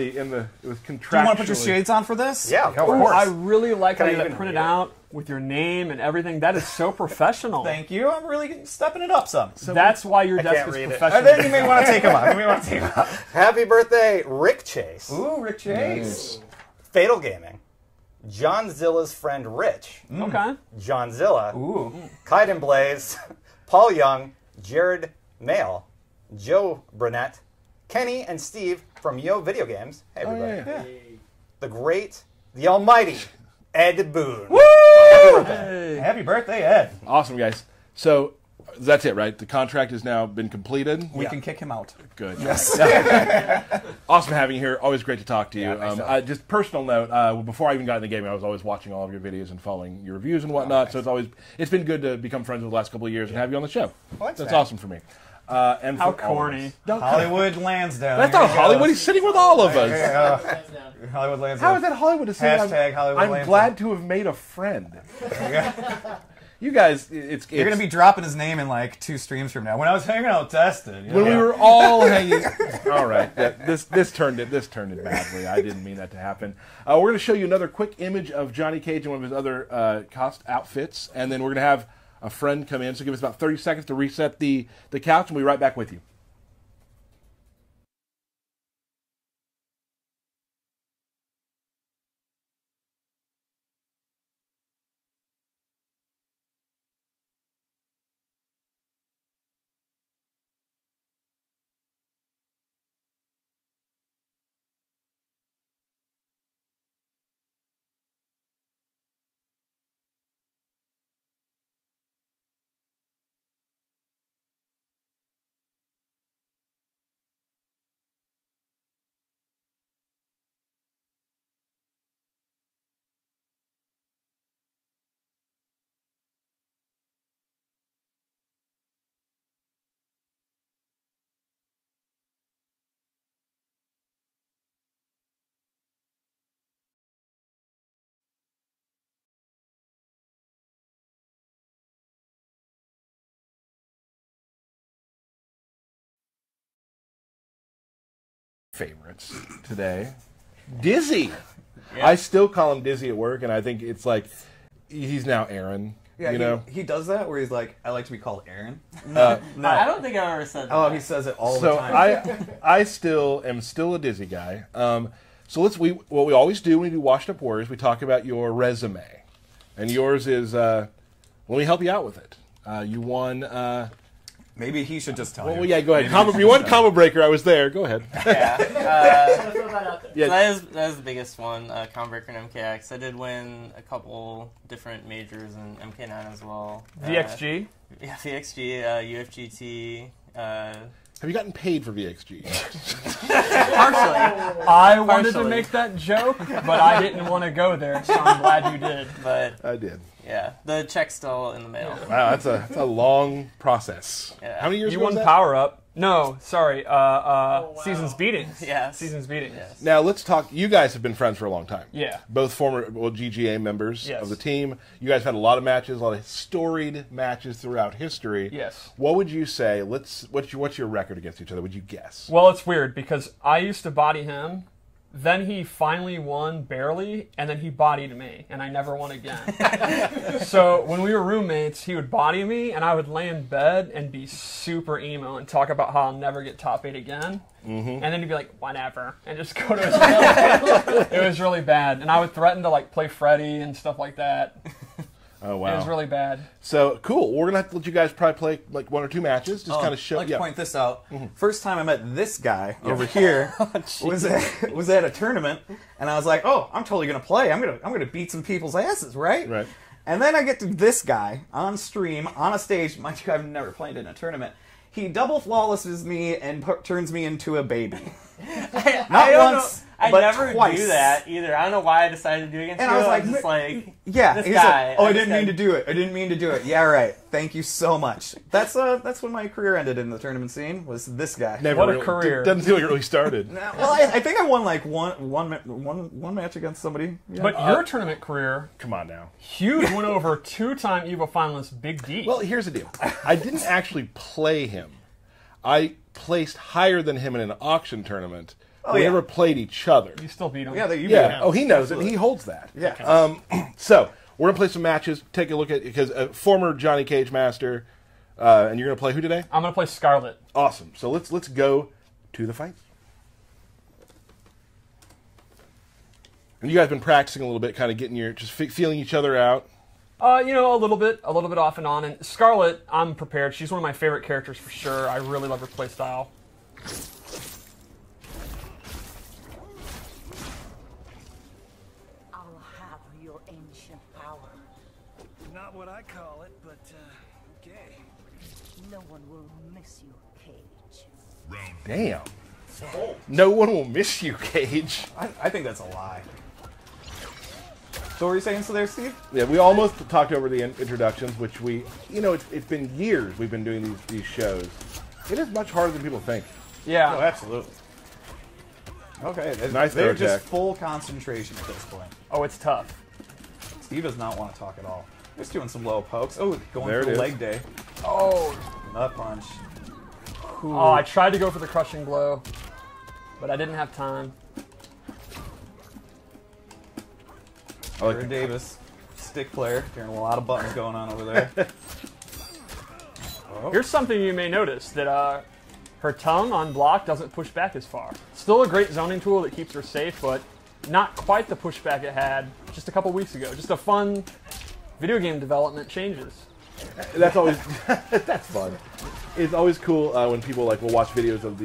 [SPEAKER 2] was contractually.
[SPEAKER 5] Do you want to put your shades on for this?
[SPEAKER 3] Yeah, of course.
[SPEAKER 4] I really like how you have
[SPEAKER 3] even
[SPEAKER 4] it printed
[SPEAKER 3] read it?
[SPEAKER 4] out with your name and everything. That is so professional.
[SPEAKER 5] Thank you. I'm really stepping it up some.
[SPEAKER 4] That's why your desk
[SPEAKER 3] can't
[SPEAKER 4] is
[SPEAKER 3] read it.
[SPEAKER 4] professional.
[SPEAKER 5] And then you may want to take them off.
[SPEAKER 3] Happy birthday, Rick Chase.
[SPEAKER 5] Ooh, Rick Chase.
[SPEAKER 3] Fatal Gaming. John Zilla's friend Rich.
[SPEAKER 4] Okay.
[SPEAKER 3] John Zilla.
[SPEAKER 5] Ooh.
[SPEAKER 3] Kaiden Blaze. Paul Young. Jared Mail. Joe Burnett. Kenny and Steve from Yo Video Games. Hey, everybody.
[SPEAKER 2] yeah.
[SPEAKER 3] The great, the almighty Ed Boon.
[SPEAKER 5] Woo! Happy birthday, Ed.
[SPEAKER 2] Awesome, guys. So that's it, right? The contract has now been completed.
[SPEAKER 5] We can kick him out.
[SPEAKER 2] Good. Yes. Awesome having you here. Always great to talk to you. Just personal note, before I even got in the game, I was always watching all of your videos and following your reviews and whatnot. So it's been good to become friends with the last couple of years and have you on the show.
[SPEAKER 3] Well,
[SPEAKER 2] that's awesome for me. And
[SPEAKER 4] How
[SPEAKER 2] for all of
[SPEAKER 4] corny.
[SPEAKER 2] us.
[SPEAKER 5] Hollywood Lansdowne.
[SPEAKER 2] That's not Hollywood. He's sitting with all of us.
[SPEAKER 5] Hollywood Lansdowne.
[SPEAKER 2] How is that Hollywood?
[SPEAKER 5] Hashtag Hollywood
[SPEAKER 2] I'm
[SPEAKER 5] Lansdowne.
[SPEAKER 2] glad to have made a friend. You guys, it's
[SPEAKER 5] You're going to be dropping his name in like 2 streams from now. When I was hanging out with Destin.
[SPEAKER 2] When we were all hanging. All right, this turned it badly. I didn't mean that to happen. We're going to show you another quick image of Johnny Cage in one of his other cost outfits, and then we're going to have a friend come in. So give us about 30 seconds to reset the couch, and we'll be right back with you. Favorites today. Dizzy. I still call him Dizzy at work, and I think it's like he's now Aaron.
[SPEAKER 5] Yeah,
[SPEAKER 2] you know?
[SPEAKER 5] he does that where he's like, I like to be called Aaron.
[SPEAKER 10] No, I don't think I've ever said that.
[SPEAKER 5] Oh, he says it all the
[SPEAKER 2] So
[SPEAKER 5] time.
[SPEAKER 2] I still am a Dizzy guy. So what we always do when we do Washed Up Warriors, we talk about your resume, and yours is let me help you out with it. You won.
[SPEAKER 5] Maybe he should just tell you.
[SPEAKER 2] Well, yeah, go ahead. You won Combo Breaker. I was there. Go ahead.
[SPEAKER 10] Yeah.
[SPEAKER 2] Yeah.
[SPEAKER 10] So that is the biggest one, Combat Breaker and MKX. I did win a couple different majors in MK9 as well.
[SPEAKER 4] VXG?
[SPEAKER 10] Yeah, VXG, UFGT.
[SPEAKER 2] Have you gotten paid for VXG?
[SPEAKER 10] Partially.
[SPEAKER 4] I wanted to make that joke, but I didn't want to go there, so I'm glad you did.
[SPEAKER 10] But
[SPEAKER 2] I did.
[SPEAKER 10] Yeah, the check's still in the mail.
[SPEAKER 2] Wow, that's a long process.
[SPEAKER 10] Yeah.
[SPEAKER 2] How many years
[SPEAKER 4] you
[SPEAKER 2] ago
[SPEAKER 4] won
[SPEAKER 2] was that?
[SPEAKER 4] Power Up. No, sorry. Seasons Beatings.
[SPEAKER 10] Yeah.
[SPEAKER 4] Seasons Beatings.
[SPEAKER 10] Yes.
[SPEAKER 2] Now let's talk. You guys have been friends for a long time.
[SPEAKER 4] Yeah.
[SPEAKER 2] Both former GGA members
[SPEAKER 4] Yes.
[SPEAKER 2] of the team. You guys had a lot of matches, a lot of storied matches throughout history.
[SPEAKER 4] Yes.
[SPEAKER 2] What would you say? What's your record against each other? Would you guess?
[SPEAKER 4] Well, it's weird because I used to body him. Then he finally won barely, and then he bodied me, and I never won again. So when we were roommates, he would body me, and I would lay in bed and be super emo and talk about how I'll never get top 8 again. Mm-hmm. And then he'd be like, whatever, and just go to his bed. It was really bad. And I would threaten to like play Freddy and stuff like that.
[SPEAKER 2] Oh, wow.
[SPEAKER 4] It was really bad.
[SPEAKER 2] So, cool. We're going to have to let you guys probably play like 1 or 2 matches. Just kind of show.
[SPEAKER 5] I'd like to point this out. First time I met this guy over here was at a tournament, and I was like, "Oh, I'm totally gonna play. I'm gonna beat some people's asses, right?"
[SPEAKER 2] Right.
[SPEAKER 5] And then I get to this guy on stream on a stage. Mind you, I've never played in a tournament. He double flawlesses me and turns me into a baby.
[SPEAKER 10] I don't
[SPEAKER 5] once,
[SPEAKER 10] know. I
[SPEAKER 5] but
[SPEAKER 10] never
[SPEAKER 5] twice.
[SPEAKER 10] do that either. I don't know why I decided to do it against
[SPEAKER 5] And
[SPEAKER 10] you.
[SPEAKER 5] I was like,
[SPEAKER 10] just like,
[SPEAKER 5] yeah.
[SPEAKER 10] this
[SPEAKER 5] He's
[SPEAKER 10] guy.
[SPEAKER 5] like, oh, I didn't mean to do it. I didn't mean to do it. Yeah, right. Thank you so much. That's when my career ended in the tournament scene. Was this guy?
[SPEAKER 2] Never
[SPEAKER 4] What a
[SPEAKER 2] really,
[SPEAKER 4] career.
[SPEAKER 2] Doesn't feel like it really started.
[SPEAKER 5] Well, I think I won like one match against somebody. Yeah.
[SPEAKER 4] But your tournament career,
[SPEAKER 2] Come on now.
[SPEAKER 4] huge win over 2-time EVO finalist Big D.
[SPEAKER 2] Well, here's the deal. I didn't actually play him. I placed higher than him in an auction tournament. We
[SPEAKER 5] yeah.
[SPEAKER 2] never played each other.
[SPEAKER 4] you still beat him.
[SPEAKER 5] Yeah, you
[SPEAKER 2] Yeah.
[SPEAKER 5] beat him.
[SPEAKER 2] Oh, he knows it. And he holds that.
[SPEAKER 5] Yeah.
[SPEAKER 2] So we're gonna play some matches. Take a look at because former Johnny Cage master, and you're gonna play who today?
[SPEAKER 4] I'm going to play Scarlet.
[SPEAKER 2] Awesome. So let's go to the fights. And you guys been practicing a little bit, kind of getting just feeling each other out.
[SPEAKER 4] A little bit off and on. And Scarlet, I'm prepared. She's one of my favorite characters for sure. I really love her playstyle.
[SPEAKER 9] I'll have your ancient power.
[SPEAKER 7] Not what I call it, but, okay.
[SPEAKER 9] No one will miss you, Cage.
[SPEAKER 2] Damn. No one will miss you, Cage.
[SPEAKER 5] I think that's a lie. So what were you saying so there, Steve?
[SPEAKER 2] Yeah, we almost talked over the introductions, which it's been years we've been doing these shows. It is much harder than people think.
[SPEAKER 4] Yeah.
[SPEAKER 5] Oh, absolutely. Okay,
[SPEAKER 2] Nice
[SPEAKER 5] they're
[SPEAKER 2] throw
[SPEAKER 5] just
[SPEAKER 2] attack.
[SPEAKER 5] full concentration at this point.
[SPEAKER 4] Oh, it's tough.
[SPEAKER 5] Steve does not want to talk at all. Just doing some low pokes. Oh, going
[SPEAKER 2] There
[SPEAKER 5] for
[SPEAKER 2] it
[SPEAKER 5] the
[SPEAKER 2] is.
[SPEAKER 5] leg day.
[SPEAKER 4] Oh.
[SPEAKER 5] Nut punch.
[SPEAKER 4] Oh, I tried to go for the crushing blow, but I didn't have time.
[SPEAKER 2] I like
[SPEAKER 5] Jared Davis, stick player. Hearing a lot of buttons going on over there.
[SPEAKER 4] Here's something you may notice, that her tongue on block doesn't push back as far. Still a great zoning tool that keeps her safe, but not quite the pushback it had just a couple weeks ago. Just a fun video game development changes.
[SPEAKER 2] That's always that's fun. It's always cool when people will watch videos of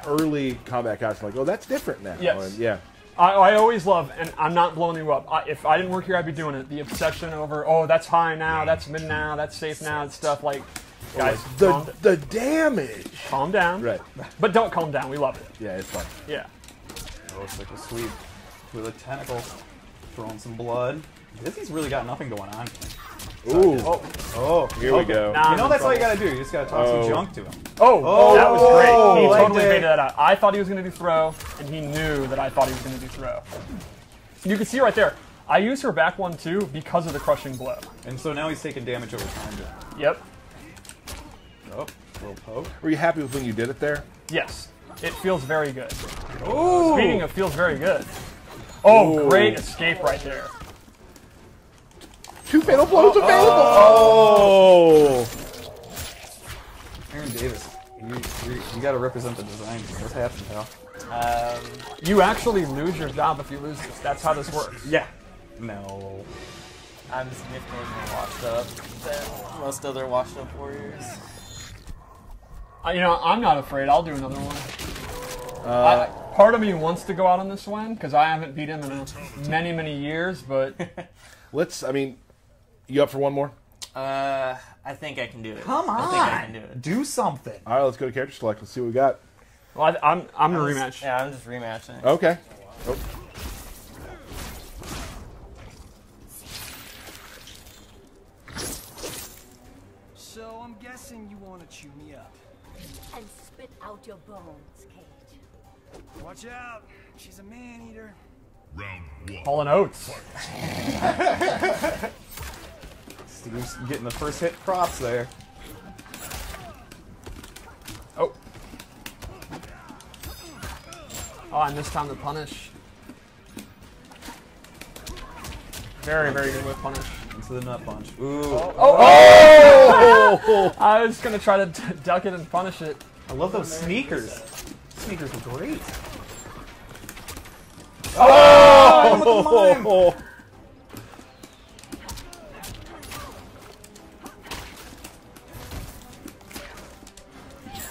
[SPEAKER 2] early Kombat Kast, like, oh, that's different now.
[SPEAKER 4] Yes.
[SPEAKER 2] And, yeah.
[SPEAKER 4] I always love, and I'm not blowing you up. If I didn't work here, I'd be doing it. The obsession over, oh, that's high now, that's mid now, that's safe now, and stuff like. Guys,
[SPEAKER 2] The damage.
[SPEAKER 4] calm down.
[SPEAKER 2] Right.
[SPEAKER 4] But don't calm down. We love it.
[SPEAKER 2] Yeah, it's fun.
[SPEAKER 4] Yeah.
[SPEAKER 5] Oh, it's like a sweep with a tentacle. Throwing some blood. Dizzy's really got nothing going on.
[SPEAKER 2] Ooh.
[SPEAKER 5] Oh,
[SPEAKER 2] Here we go.
[SPEAKER 4] Nah,
[SPEAKER 5] You know that's all you gotta do. You just gotta toss some junk to him.
[SPEAKER 4] Oh, that was great. He
[SPEAKER 5] like
[SPEAKER 4] totally
[SPEAKER 5] that.
[SPEAKER 4] faded that out. I thought he was going to do throw, and he knew that I thought he was going to do throw. You can see right there. I used her back one too because of the crushing blow.
[SPEAKER 5] And so now he's taking damage over time.
[SPEAKER 4] Yep.
[SPEAKER 5] Oh, little poke.
[SPEAKER 2] Were you happy with when you did it there?
[SPEAKER 4] Yes. It feels very good.
[SPEAKER 5] Ooh.
[SPEAKER 4] Speaking of feels very good. Oh,
[SPEAKER 2] Ooh.
[SPEAKER 4] great escape right there.
[SPEAKER 2] 2 fatal blows available. Oh.
[SPEAKER 5] Aaron Davis, you got to represent the design. What's happening, pal?
[SPEAKER 4] You actually lose your job if you lose this. That's how this works.
[SPEAKER 5] Yeah. No.
[SPEAKER 10] I'm significantly more washed up than most other washed up warriors.
[SPEAKER 4] You know, I'm not afraid. I'll do another one. Part of me wants to go out on this win because I haven't beat him in many years, but
[SPEAKER 2] I mean, you up for one more?
[SPEAKER 10] I think I can do it.
[SPEAKER 5] Come on.
[SPEAKER 10] I think I can do it.
[SPEAKER 5] Do something.
[SPEAKER 2] All right, let's go to character select. Let's see what we got.
[SPEAKER 4] well, I'm gonna rematch.
[SPEAKER 10] Yeah, I'm just rematching.
[SPEAKER 2] Okay. Oh.
[SPEAKER 7] So I'm guessing you want to chew me up.
[SPEAKER 9] And spit out your bones, Cage.
[SPEAKER 7] Watch out. She's a man-eater.
[SPEAKER 1] Round 1.
[SPEAKER 4] Hall and Oates.
[SPEAKER 5] Steve's getting the first hit cross there.
[SPEAKER 4] Oh. Oh, I missed time to punish. Very good with punish.
[SPEAKER 5] Into the nut punch. Ooh.
[SPEAKER 4] Oh! I was gonna try to duck it and punish it.
[SPEAKER 5] I love those sneakers. Sneakers are great.
[SPEAKER 2] Oh!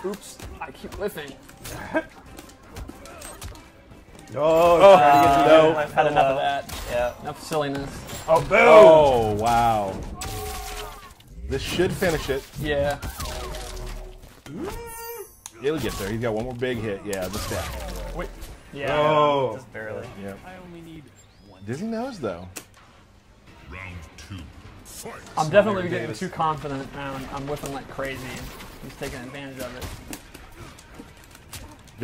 [SPEAKER 4] Oops, I keep whiffing.
[SPEAKER 5] Oh,
[SPEAKER 10] I've
[SPEAKER 4] Had enough of that.
[SPEAKER 10] Yeah.
[SPEAKER 4] Enough silliness.
[SPEAKER 5] oh, boom!
[SPEAKER 2] Oh, wow. This should finish it.
[SPEAKER 4] Yeah.
[SPEAKER 2] It'll get there. He's got one more big hit. Yeah, the stack.
[SPEAKER 4] Wait. Yeah.
[SPEAKER 5] Oh.
[SPEAKER 10] Just barely.
[SPEAKER 2] Yeah.
[SPEAKER 7] I only need one.
[SPEAKER 2] Dizzy nose, though.
[SPEAKER 1] Round 2. Fight.
[SPEAKER 4] I'm definitely getting too confident now. I'm whiffing like crazy. He's taking advantage of it.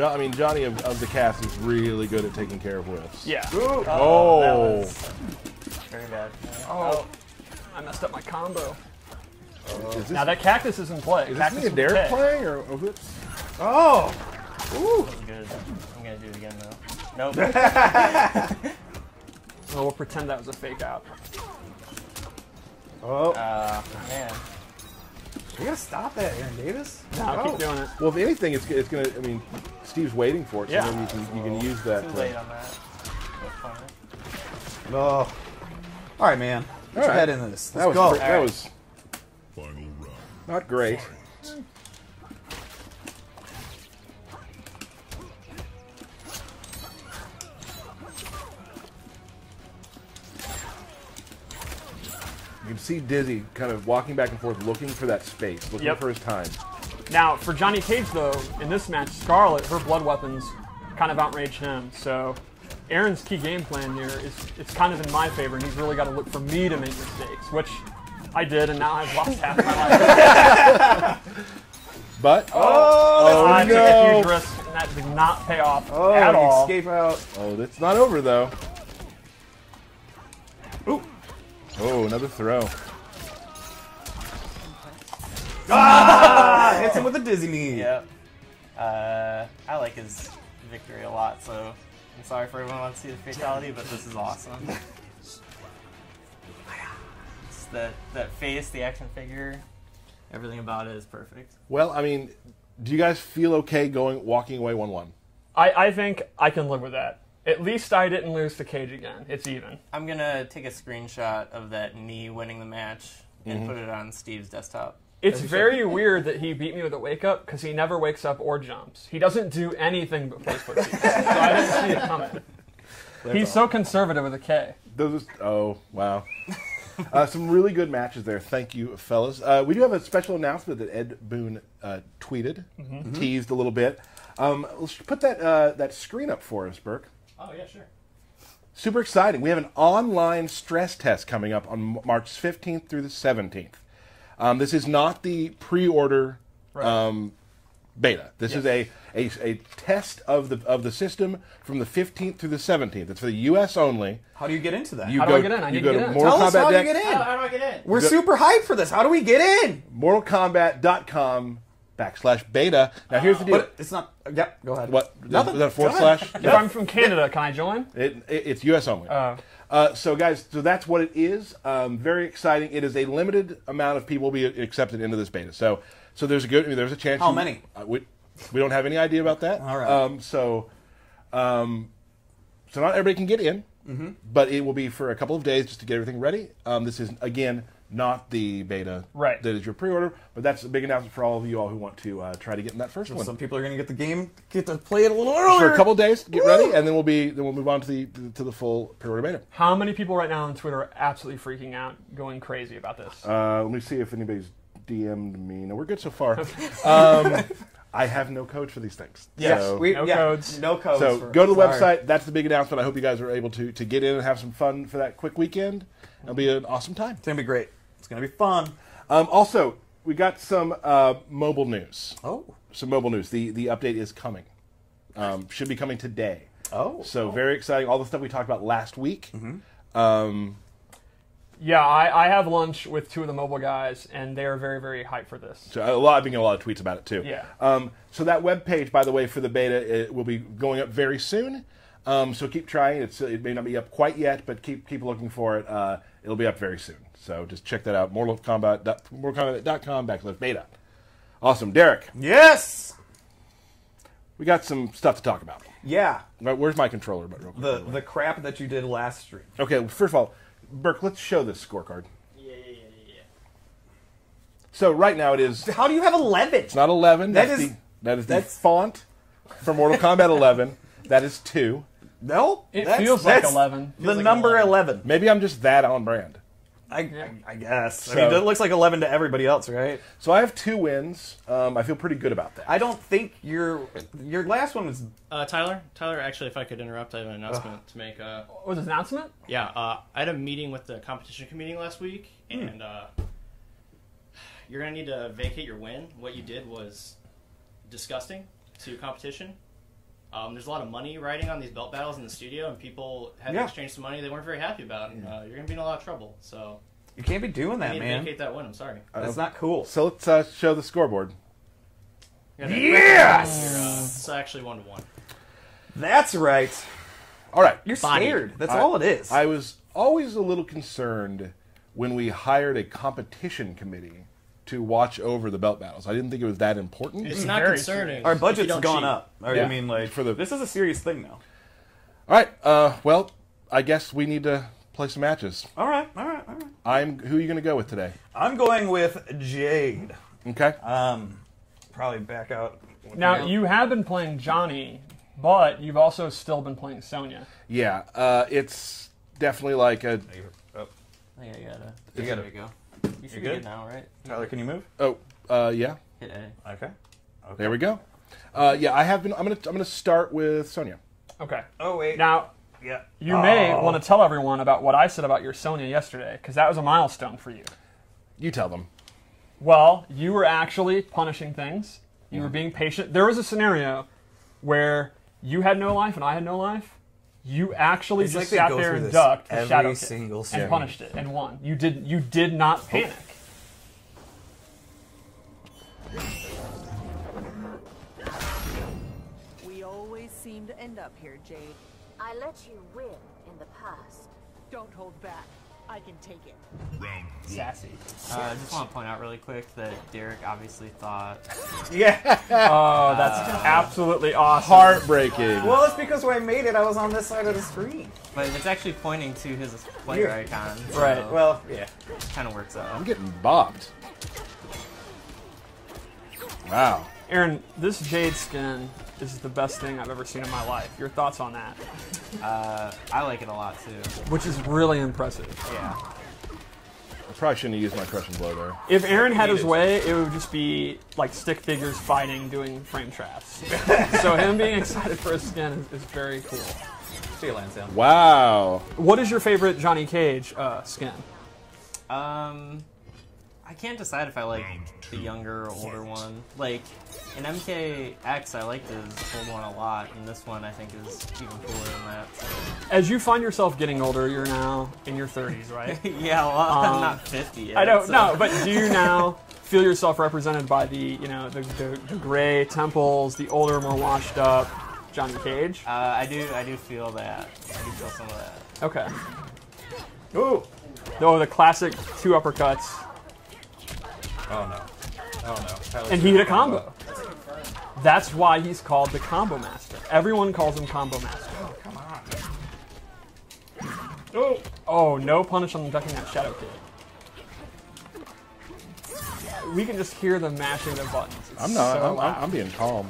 [SPEAKER 2] I mean, Johnny of the cast is really good at taking care of whiffs.
[SPEAKER 4] Yeah.
[SPEAKER 2] Oh.
[SPEAKER 10] That was very bad.
[SPEAKER 4] Oh. I messed up my combo.
[SPEAKER 2] Is this,
[SPEAKER 4] Now that cactus is in play.
[SPEAKER 2] is this
[SPEAKER 4] Cactus
[SPEAKER 2] me and
[SPEAKER 4] with
[SPEAKER 2] Derek
[SPEAKER 4] K.
[SPEAKER 2] playing? Or whoops?
[SPEAKER 5] Oh! Ooh!
[SPEAKER 10] That was good. I'm gonna do it again though. Nope.
[SPEAKER 4] Well, we'll pretend that was a fake out.
[SPEAKER 5] Oh.
[SPEAKER 10] Man.
[SPEAKER 5] You gotta stop that, Aaron Davis.
[SPEAKER 4] No, I'll keep doing it.
[SPEAKER 2] Well, if anything, it's gonna. I mean, Steve's waiting for it, so
[SPEAKER 4] Yeah.
[SPEAKER 2] maybe you can use that.
[SPEAKER 10] Too late on that.
[SPEAKER 5] Oh. Alright, man. Let's
[SPEAKER 2] All right.
[SPEAKER 5] head into this.
[SPEAKER 2] That
[SPEAKER 5] Let's
[SPEAKER 2] was
[SPEAKER 5] go.
[SPEAKER 2] that was
[SPEAKER 1] Final round.
[SPEAKER 2] not great. You can see Dizzy kind of walking back and forth, looking for that space, looking
[SPEAKER 4] Yep.
[SPEAKER 2] for his time.
[SPEAKER 4] Now, for Johnny Cage, though, in this match, Scarlet, her blood weapons kind of outrage him. So Aaron's key game plan here is it's kind of in my favor, and he's really got to look for me to make mistakes, which I did, and now I've lost half my life.
[SPEAKER 2] But
[SPEAKER 4] I took a
[SPEAKER 2] no!
[SPEAKER 4] huge risk, and that did not pay off
[SPEAKER 5] Oh,
[SPEAKER 4] at
[SPEAKER 5] you
[SPEAKER 4] all.
[SPEAKER 5] escape out.
[SPEAKER 2] Oh, it's not over though.
[SPEAKER 5] Ooh.
[SPEAKER 2] Oh, another throw.
[SPEAKER 5] Ah! Hits him with a dizzy knee.
[SPEAKER 10] Yep. I like his victory a lot, so I'm sorry for everyone who wants to see the fatality, but this is awesome. It's that face, the action figure, everything about it is perfect.
[SPEAKER 2] Well, I mean, do you guys feel okay walking away 1-1?
[SPEAKER 4] I think I can live with that. At least I didn't lose to Cage again. It's even.
[SPEAKER 10] I'm gonna take a screenshot of that knee winning the match and put it on Steve's desktop.
[SPEAKER 4] It's very weird that he beat me with a wake up because he never wakes up or jumps. He doesn't do anything but plays footsie. So I didn't see it coming. He's so conservative with a K.
[SPEAKER 2] Oh, wow. Some really good matches there. Thank you, fellas. We do have a special announcement that Ed Boon tweeted, teased a little bit. Let's put that screen up for us, Burke.
[SPEAKER 6] Oh, yeah, sure.
[SPEAKER 2] Super exciting. We have an online stress test coming up on March 15th through the 17th. This is not the pre-order beta. This is a test of the system from the 15th through the 17th. It's for the U.S. only.
[SPEAKER 5] How do you get into that?
[SPEAKER 4] How do I get in? I need to get in.
[SPEAKER 5] Tell us how you get in.
[SPEAKER 6] How do I get in?
[SPEAKER 5] We're super hyped for this. How do we get in?
[SPEAKER 2] MortalKombat.com/test. /beta. Now here's the deal.
[SPEAKER 5] But it's not. Yep. Go ahead.
[SPEAKER 2] What?
[SPEAKER 5] Nothing.
[SPEAKER 2] Is that a forward
[SPEAKER 5] Go
[SPEAKER 2] slash?
[SPEAKER 5] ahead.
[SPEAKER 4] If I'm from Canada, can I join?
[SPEAKER 2] It's U.S. only.
[SPEAKER 4] Oh.
[SPEAKER 2] So guys, so that's what it is. Very exciting. It is a limited amount of people will be accepted into this beta. So there's a chance.
[SPEAKER 5] How many?
[SPEAKER 2] We don't have any idea about that.
[SPEAKER 5] All right.
[SPEAKER 2] So not everybody can get in, but it will be for a couple of days just to get everything ready. This is again not the beta
[SPEAKER 4] Right.
[SPEAKER 2] that is your pre-order, but that's a big announcement for all of you all who want to try to get in that first one.
[SPEAKER 5] Some people are going to get the game, get to play it a little earlier.
[SPEAKER 2] For a couple of days to get ready, and then we'll move on to the full pre-order beta.
[SPEAKER 4] How many people right now on Twitter are absolutely freaking out, going crazy about this?
[SPEAKER 2] Let me see if anybody's DM'd me. No, we're good so far. I have no codes for these things.
[SPEAKER 5] Yes,
[SPEAKER 2] So,
[SPEAKER 4] No codes.
[SPEAKER 5] No codes.
[SPEAKER 2] so
[SPEAKER 5] for-
[SPEAKER 2] go to the
[SPEAKER 5] sorry.
[SPEAKER 2] website. That's the big announcement. I hope you guys are able to get in and have some fun for that quick weekend. It'll be an awesome time.
[SPEAKER 5] It's going to be great. It's going to be fun.
[SPEAKER 2] Also, we got some mobile news.
[SPEAKER 5] Oh.
[SPEAKER 2] Some mobile news. The update is coming. Should be coming today.
[SPEAKER 5] Oh.
[SPEAKER 2] So very exciting. All the stuff we talked about last week.
[SPEAKER 4] Yeah, I have lunch with two of the mobile guys, and they are very, very hyped for this.
[SPEAKER 2] So I've been getting a lot of tweets about it too.
[SPEAKER 4] Yeah.
[SPEAKER 2] So that web page, by the way, for the beta, it will be going up very soon. So keep trying. It may not be up quite yet, but keep looking for it. It'll be up very soon. So just check that out. mortalkombat.com/beta. Awesome, Derek.
[SPEAKER 5] Yes.
[SPEAKER 2] We got some stuff to talk about.
[SPEAKER 5] Yeah.
[SPEAKER 2] Right, where's my controller? But real quick.
[SPEAKER 5] The crap that you did last stream.
[SPEAKER 2] Okay, well, first of all, Burke, let's show this scorecard.
[SPEAKER 6] Yeah.
[SPEAKER 2] So right now it is.
[SPEAKER 5] How do you have 11?
[SPEAKER 2] It's not 11.
[SPEAKER 5] That
[SPEAKER 2] That's
[SPEAKER 5] is-
[SPEAKER 2] the
[SPEAKER 5] that's-
[SPEAKER 2] font for Mortal Kombat 11. That is 2.
[SPEAKER 5] No.
[SPEAKER 4] It feels like 11.
[SPEAKER 5] The number 11.
[SPEAKER 2] Maybe I'm just that on brand.
[SPEAKER 5] I guess. I
[SPEAKER 2] So-
[SPEAKER 5] mean, it looks like 11 to everybody else, right?
[SPEAKER 2] So I have 2 wins. I feel pretty good about that.
[SPEAKER 5] I don't think your last one was.
[SPEAKER 6] Tyler, actually, if I could interrupt, I have an announcement to make.
[SPEAKER 4] What was this announcement?
[SPEAKER 6] Yeah, I had a meeting with the competition committee last week, and you're going to need to vacate your win. What you did was disgusting to competition. There's a lot of money riding on these belt battles in the studio, and people had to exchange some money they weren't very happy about. And, you're going to be in a lot of trouble. So
[SPEAKER 5] You can't be doing
[SPEAKER 6] you
[SPEAKER 5] that,
[SPEAKER 6] need to
[SPEAKER 5] man.
[SPEAKER 6] vacate that win. I'm sorry.
[SPEAKER 5] That's not cool.
[SPEAKER 2] So let's show the scoreboard.
[SPEAKER 5] Yes!
[SPEAKER 6] It's actually 1-1.
[SPEAKER 5] That's right.
[SPEAKER 2] All right.
[SPEAKER 5] You're
[SPEAKER 6] Body.
[SPEAKER 5] scared. That's all it is.
[SPEAKER 2] I was always a little concerned when we hired a competition committee to watch over the belt battles. I didn't think it was that important.
[SPEAKER 6] It's not
[SPEAKER 4] very
[SPEAKER 6] concerning.
[SPEAKER 5] Our
[SPEAKER 6] if you
[SPEAKER 5] budget's
[SPEAKER 6] don't
[SPEAKER 5] gone
[SPEAKER 6] cheat.
[SPEAKER 5] up.
[SPEAKER 2] Yeah.
[SPEAKER 5] I mean, like, this is a serious thing now.
[SPEAKER 2] All right. Well, I guess we need to play some matches.
[SPEAKER 5] All right.
[SPEAKER 2] Who are you going to go with today?
[SPEAKER 5] I'm going with Jade.
[SPEAKER 2] Okay.
[SPEAKER 5] Probably back out.
[SPEAKER 4] Now, you have been playing Johnny, but you've also still been playing Sonya.
[SPEAKER 2] Yeah. It's definitely like a.
[SPEAKER 10] I think I gotta.
[SPEAKER 5] You gotta-
[SPEAKER 10] There you go. You should be
[SPEAKER 5] good?
[SPEAKER 10] good now, right?
[SPEAKER 5] Tyler, can you move?
[SPEAKER 2] Yeah.
[SPEAKER 10] Hit A.
[SPEAKER 5] Okay.
[SPEAKER 2] There we go. Yeah, I have been. I'm gonna start with Sonya.
[SPEAKER 4] Okay.
[SPEAKER 5] Oh, wait.
[SPEAKER 4] Now,
[SPEAKER 5] Yeah.
[SPEAKER 4] you may want to tell everyone about what I said about your Sonya yesterday, because that was a milestone for you.
[SPEAKER 2] You tell them.
[SPEAKER 4] Well, you were actually punishing things. You were being patient. There was a scenario where you had no life and I had no life. You actually
[SPEAKER 5] It's
[SPEAKER 4] just
[SPEAKER 5] like they
[SPEAKER 4] sat
[SPEAKER 5] go
[SPEAKER 4] there
[SPEAKER 5] through
[SPEAKER 4] and
[SPEAKER 5] this
[SPEAKER 4] ducked the
[SPEAKER 5] every
[SPEAKER 4] shadow kick
[SPEAKER 5] single
[SPEAKER 4] and
[SPEAKER 5] stream.
[SPEAKER 4] punished it and won. You did not panic.
[SPEAKER 9] We always seem to end up here, Jade.
[SPEAKER 11] I let you win in the past.
[SPEAKER 9] Don't hold back. I can take it.
[SPEAKER 1] Round 1.
[SPEAKER 4] Sassy.
[SPEAKER 10] I just want to point out really quick that Derek obviously thought.
[SPEAKER 5] Yeah.
[SPEAKER 4] Oh, that's absolutely awesome.
[SPEAKER 2] Heartbreaking.
[SPEAKER 5] Well, it's because when I made it, I was on this side of the screen.
[SPEAKER 10] But it's actually pointing to his player
[SPEAKER 5] Yeah.
[SPEAKER 10] icon. So
[SPEAKER 4] Right.
[SPEAKER 5] Well, yeah.
[SPEAKER 10] it kind of works out.
[SPEAKER 2] I'm getting bopped. Wow.
[SPEAKER 4] Aaron, this Jade skin is the best thing I've ever seen in my life. Your thoughts on that?
[SPEAKER 10] I like it a lot too.
[SPEAKER 4] Which is really impressive.
[SPEAKER 10] Yeah.
[SPEAKER 2] I probably shouldn't have used my crushing blow there.
[SPEAKER 4] If Aaron had his way, it would just be like stick figures fighting, doing frame traps. So him being excited for his skin is very cool.
[SPEAKER 5] See you, Lansdowne.
[SPEAKER 2] Wow.
[SPEAKER 4] What is your favorite Johnny Cage skin?
[SPEAKER 10] I can't decide if I like the younger or older one. Like, in MKX, I liked his old one a lot, and this one I think is even cooler than that. So.
[SPEAKER 4] As you find yourself getting older, you're now in your 30s, right?
[SPEAKER 10] Yeah, well, I'm not 50 yet.
[SPEAKER 4] I don't
[SPEAKER 10] so.
[SPEAKER 4] know, but do you now feel yourself represented by the the gray temples, the older, more washed up Johnny Cage?
[SPEAKER 10] I do feel that. I do feel some of that.
[SPEAKER 4] Okay.
[SPEAKER 5] Ooh.
[SPEAKER 4] Oh, the classic 2 uppercuts.
[SPEAKER 5] Oh no. Oh no. Tyler's
[SPEAKER 4] And he hit a combo. That's why he's called the Combo Master. Everyone calls him Combo Master.
[SPEAKER 5] Oh, come on.
[SPEAKER 4] Oh, no punish on ducking that Shadow Kick. We can just hear them mashing their buttons. It's
[SPEAKER 2] I'm not.
[SPEAKER 4] so
[SPEAKER 2] I'm being calm.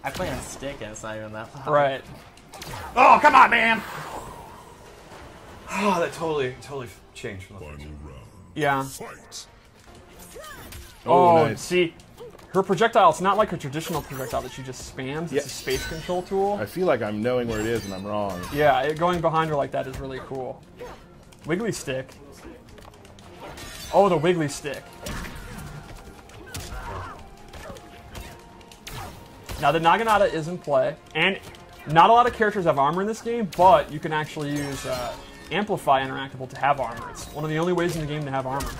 [SPEAKER 10] I play on stick and it's not even that loud.
[SPEAKER 4] Right.
[SPEAKER 5] Oh, come on, man! Oh, that totally changed from the
[SPEAKER 1] Final round.
[SPEAKER 4] Yeah.
[SPEAKER 1] Fight.
[SPEAKER 4] Oh,
[SPEAKER 2] nice.
[SPEAKER 4] see, her projectile, it's not like a traditional projectile that she just spams. It's a space control tool.
[SPEAKER 2] I feel like I'm knowing where it is and I'm wrong.
[SPEAKER 4] Yeah, going behind her like that is really cool. Wiggly stick. Oh, the wiggly stick. Now the Naginata is in play, and not a lot of characters have armor in this game, but you can actually use Amplify Interactable to have armor. It's one of the only ways in the game to have armor.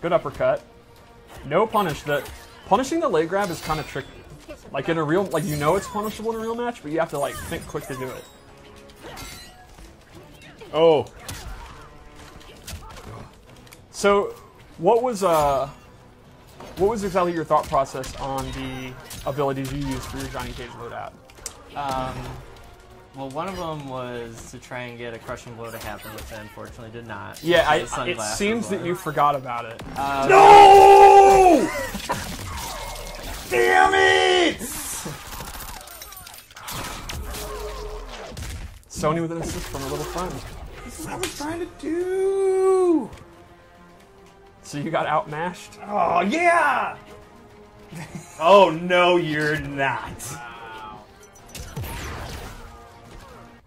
[SPEAKER 4] Good uppercut. No punish. Punishing the leg grab is kind of tricky. Like in a real, like you know it's punishable in a real match, but you have to like think quick to do it.
[SPEAKER 2] Oh.
[SPEAKER 4] So, what was exactly your thought process on the abilities you used for your Johnny Cage loadout?
[SPEAKER 10] Well, one of them was to try and get a crushing blow to happen, which I unfortunately did not.
[SPEAKER 4] Yeah, it seems that you forgot about it.
[SPEAKER 5] No! Damn it!
[SPEAKER 4] Sony with an assist from a little friend.
[SPEAKER 5] This is what I was trying to do.
[SPEAKER 4] So you got outmashed?
[SPEAKER 5] Oh, yeah! Oh, no, you're not.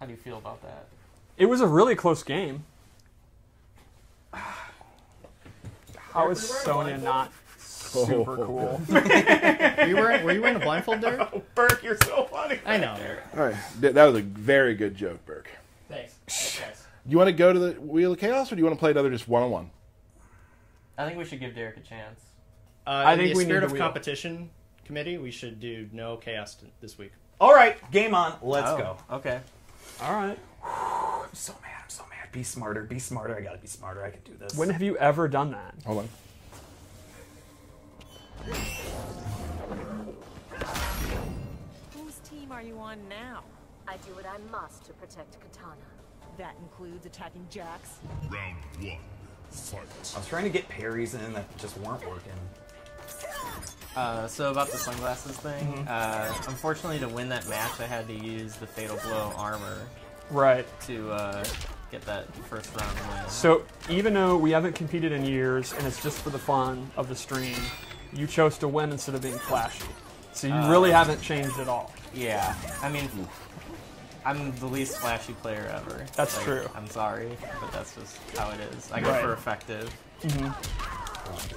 [SPEAKER 10] How do you feel about that?
[SPEAKER 4] It was a really close game. How is Sonya not super cool?
[SPEAKER 6] Were you wearing a blindfold there?
[SPEAKER 5] Oh, Burke, you're so funny.
[SPEAKER 6] I know.
[SPEAKER 2] All right. That was a very good joke, Burke.
[SPEAKER 6] Thanks. Thanks.
[SPEAKER 2] You want to go to the Wheel of Chaos, or do you want to play another just one-on-one?
[SPEAKER 10] I think we should give Derek a chance.
[SPEAKER 4] I think
[SPEAKER 6] in the
[SPEAKER 4] we
[SPEAKER 6] spirit
[SPEAKER 4] need
[SPEAKER 6] of
[SPEAKER 4] the
[SPEAKER 6] competition committee, we should do no chaos this week.
[SPEAKER 5] All right, game on. Let's go.
[SPEAKER 10] Okay.
[SPEAKER 4] All right.
[SPEAKER 5] I'm so mad. I'm so mad. Be smarter. Be smarter. I gotta be smarter. I can do this.
[SPEAKER 4] When have you ever done that?
[SPEAKER 2] Hold on.
[SPEAKER 9] Whose team are you on now?
[SPEAKER 11] I do what I must to protect Katana.
[SPEAKER 9] That includes attacking Jax.
[SPEAKER 1] Round 1. Fight.
[SPEAKER 5] I was trying to get parries in that just weren't working.
[SPEAKER 10] So about the sunglasses thing, unfortunately to win that match I had to use the Fatal Blow armor
[SPEAKER 4] Right.
[SPEAKER 10] to get that first round win.
[SPEAKER 4] So even though we haven't competed in years, and it's just for the fun of the stream, you chose to win instead of being flashy. So you really haven't changed at all.
[SPEAKER 10] Yeah, I mean, I'm the least flashy player ever.
[SPEAKER 4] That's
[SPEAKER 10] Like,
[SPEAKER 4] true.
[SPEAKER 10] I'm sorry, but that's just how it is. I go
[SPEAKER 4] Right.
[SPEAKER 10] for effective.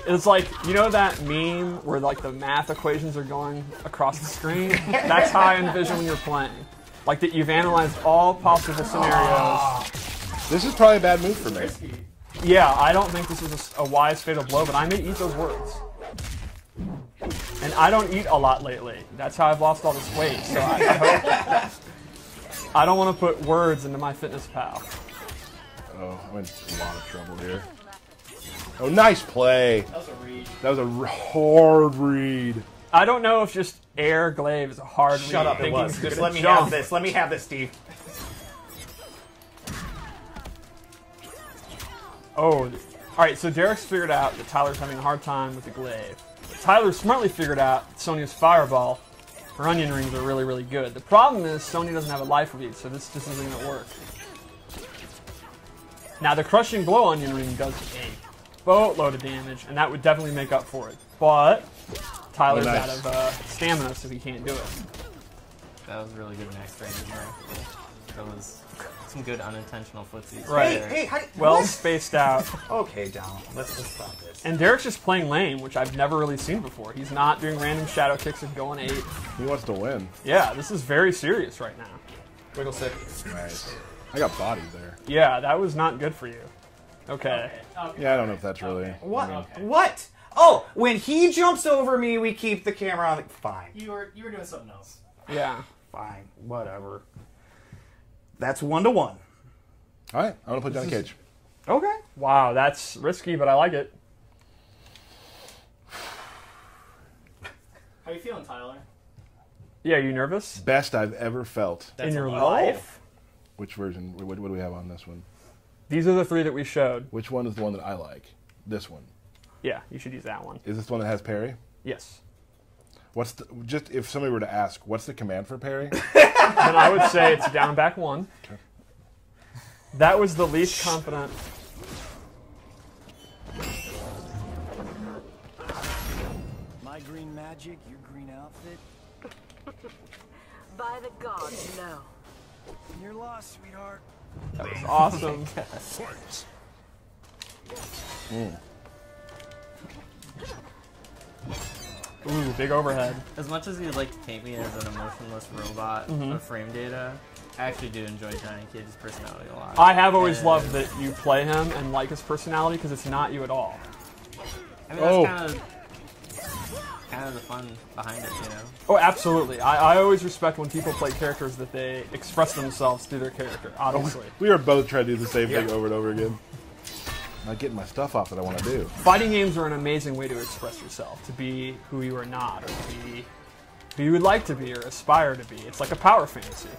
[SPEAKER 4] It's like, you know that meme where like the math equations are going across the screen? That's how I envision when you're playing. Like that you've analyzed all possible scenarios.
[SPEAKER 2] This is probably a bad move for me.
[SPEAKER 4] Yeah, I don't think this is a wise Fatal Blow, but I may eat those words. And I don't eat a lot lately. That's how I've lost all this weight. So I hope I don't want to put words into my fitness pal.
[SPEAKER 2] Oh, I'm in a lot of trouble here. Oh, nice play.
[SPEAKER 6] That was a read.
[SPEAKER 2] That was a hard read.
[SPEAKER 4] I don't know if just air glaive is a hard read.
[SPEAKER 5] Shut up, it
[SPEAKER 4] thinking
[SPEAKER 5] was.
[SPEAKER 4] you're
[SPEAKER 5] Just
[SPEAKER 4] gonna
[SPEAKER 5] let me
[SPEAKER 4] jump.
[SPEAKER 5] have this. Let me have this, Steve.
[SPEAKER 4] Oh, alright, so Derek's figured out that Tyler's having a hard time with the glaive. Tyler smartly figured out that Sonya's fireball, her onion rings are really, really good. The problem is Sonya doesn't have a life lead, so this just isn't going to work. Now, the crushing blow onion ring does a boatload of damage, and that would definitely make up for it. But Tyler's out of stamina, so he can't do it.
[SPEAKER 10] That was really good max range there. That was some good unintentional footsies.
[SPEAKER 4] Right.
[SPEAKER 5] Hey,
[SPEAKER 4] Well spaced out.
[SPEAKER 5] Okay, down. Let's just stop this.
[SPEAKER 4] And Derek's just playing lame, which I've never really seen before. He's not doing random shadow kicks and going 8.
[SPEAKER 2] He wants to win.
[SPEAKER 4] Yeah, this is very serious right now.
[SPEAKER 5] Wiggle stick.
[SPEAKER 2] Nice. I got bodied there.
[SPEAKER 4] Yeah, that was not good for you. Okay.
[SPEAKER 2] Yeah, I don't know if that's really.
[SPEAKER 5] What?
[SPEAKER 6] Okay.
[SPEAKER 5] What? Oh, when he jumps over me, we keep the camera on. Fine.
[SPEAKER 6] You were doing something else.
[SPEAKER 4] Yeah.
[SPEAKER 5] Fine. Whatever. That's 1-1.
[SPEAKER 2] All right, I'm gonna play Johnny Cage.
[SPEAKER 4] Okay. Wow, that's risky, but I like it.
[SPEAKER 6] How you feeling, Tyler?
[SPEAKER 4] Yeah, are you nervous?
[SPEAKER 2] Best I've ever felt.
[SPEAKER 4] In your life?
[SPEAKER 2] Which version? What do we have on this one?
[SPEAKER 4] These are the 3 that we showed.
[SPEAKER 2] Which one is the one that I like? This one.
[SPEAKER 4] Yeah, you should use that one.
[SPEAKER 2] Is this the one that has parry?
[SPEAKER 4] Yes.
[SPEAKER 2] What's the, just if somebody were to ask, what's the command for parry?
[SPEAKER 4] Then I would say it's down, back 1.
[SPEAKER 2] Okay.
[SPEAKER 4] That was the least confident.
[SPEAKER 7] My green magic, your green outfit.
[SPEAKER 11] By the gods, no.
[SPEAKER 7] You're lost, sweetheart.
[SPEAKER 4] That was awesome.
[SPEAKER 1] Fight.
[SPEAKER 4] Ooh, big overhead.
[SPEAKER 10] As much as you'd like to paint me as an emotionless robot of frame data, I actually do enjoy Johnny Cage's personality a lot.
[SPEAKER 4] I have always loved that you play him and like his personality because it's not you at all.
[SPEAKER 10] I mean, that's kind of the fun behind it, you know?
[SPEAKER 4] Oh, absolutely. I always respect when people play characters that they express themselves through their character, obviously.
[SPEAKER 2] We are both trying to do the same thing over and over again. Not getting my stuff off that I want to do.
[SPEAKER 4] Fighting games are an amazing way to express yourself, to be who you are not, or to be who you would like to be or aspire to be. It's like a power fantasy.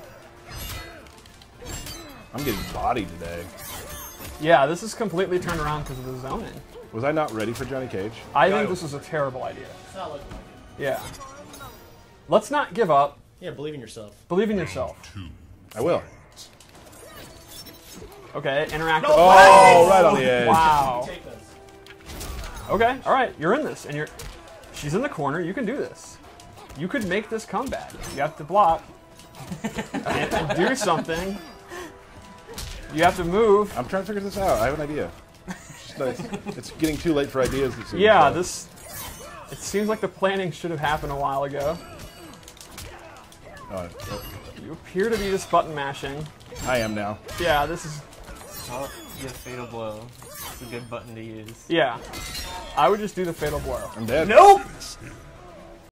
[SPEAKER 2] I'm getting bodied today.
[SPEAKER 4] Yeah, this is completely turned around because of the zoning.
[SPEAKER 2] Was I not ready for Johnny Cage?
[SPEAKER 4] I think this was a terrible idea.
[SPEAKER 6] It's not looking like it.
[SPEAKER 4] Yeah. Let's not give up.
[SPEAKER 6] Yeah, believe in yourself.
[SPEAKER 4] Believe in yourself.
[SPEAKER 2] I will.
[SPEAKER 4] Okay, interact.
[SPEAKER 2] Oh, right on the edge.
[SPEAKER 4] Wow.
[SPEAKER 6] Take this.
[SPEAKER 4] Okay, all right, you're in this, and she's in the corner. You can do this. You could make this comeback. You have to block and do something. You have to move.
[SPEAKER 2] I'm trying to figure this out. I have an idea. It's getting too late for ideas. It seems,
[SPEAKER 4] Yeah, it seems like the planning should have happened a while ago. You appear to be just button mashing.
[SPEAKER 2] I am now.
[SPEAKER 4] Yeah, this is.
[SPEAKER 10] Well, you have Fatal Blow. It's a good button to use.
[SPEAKER 4] Yeah. I would just do the Fatal Blow.
[SPEAKER 2] I'm dead.
[SPEAKER 5] Nope!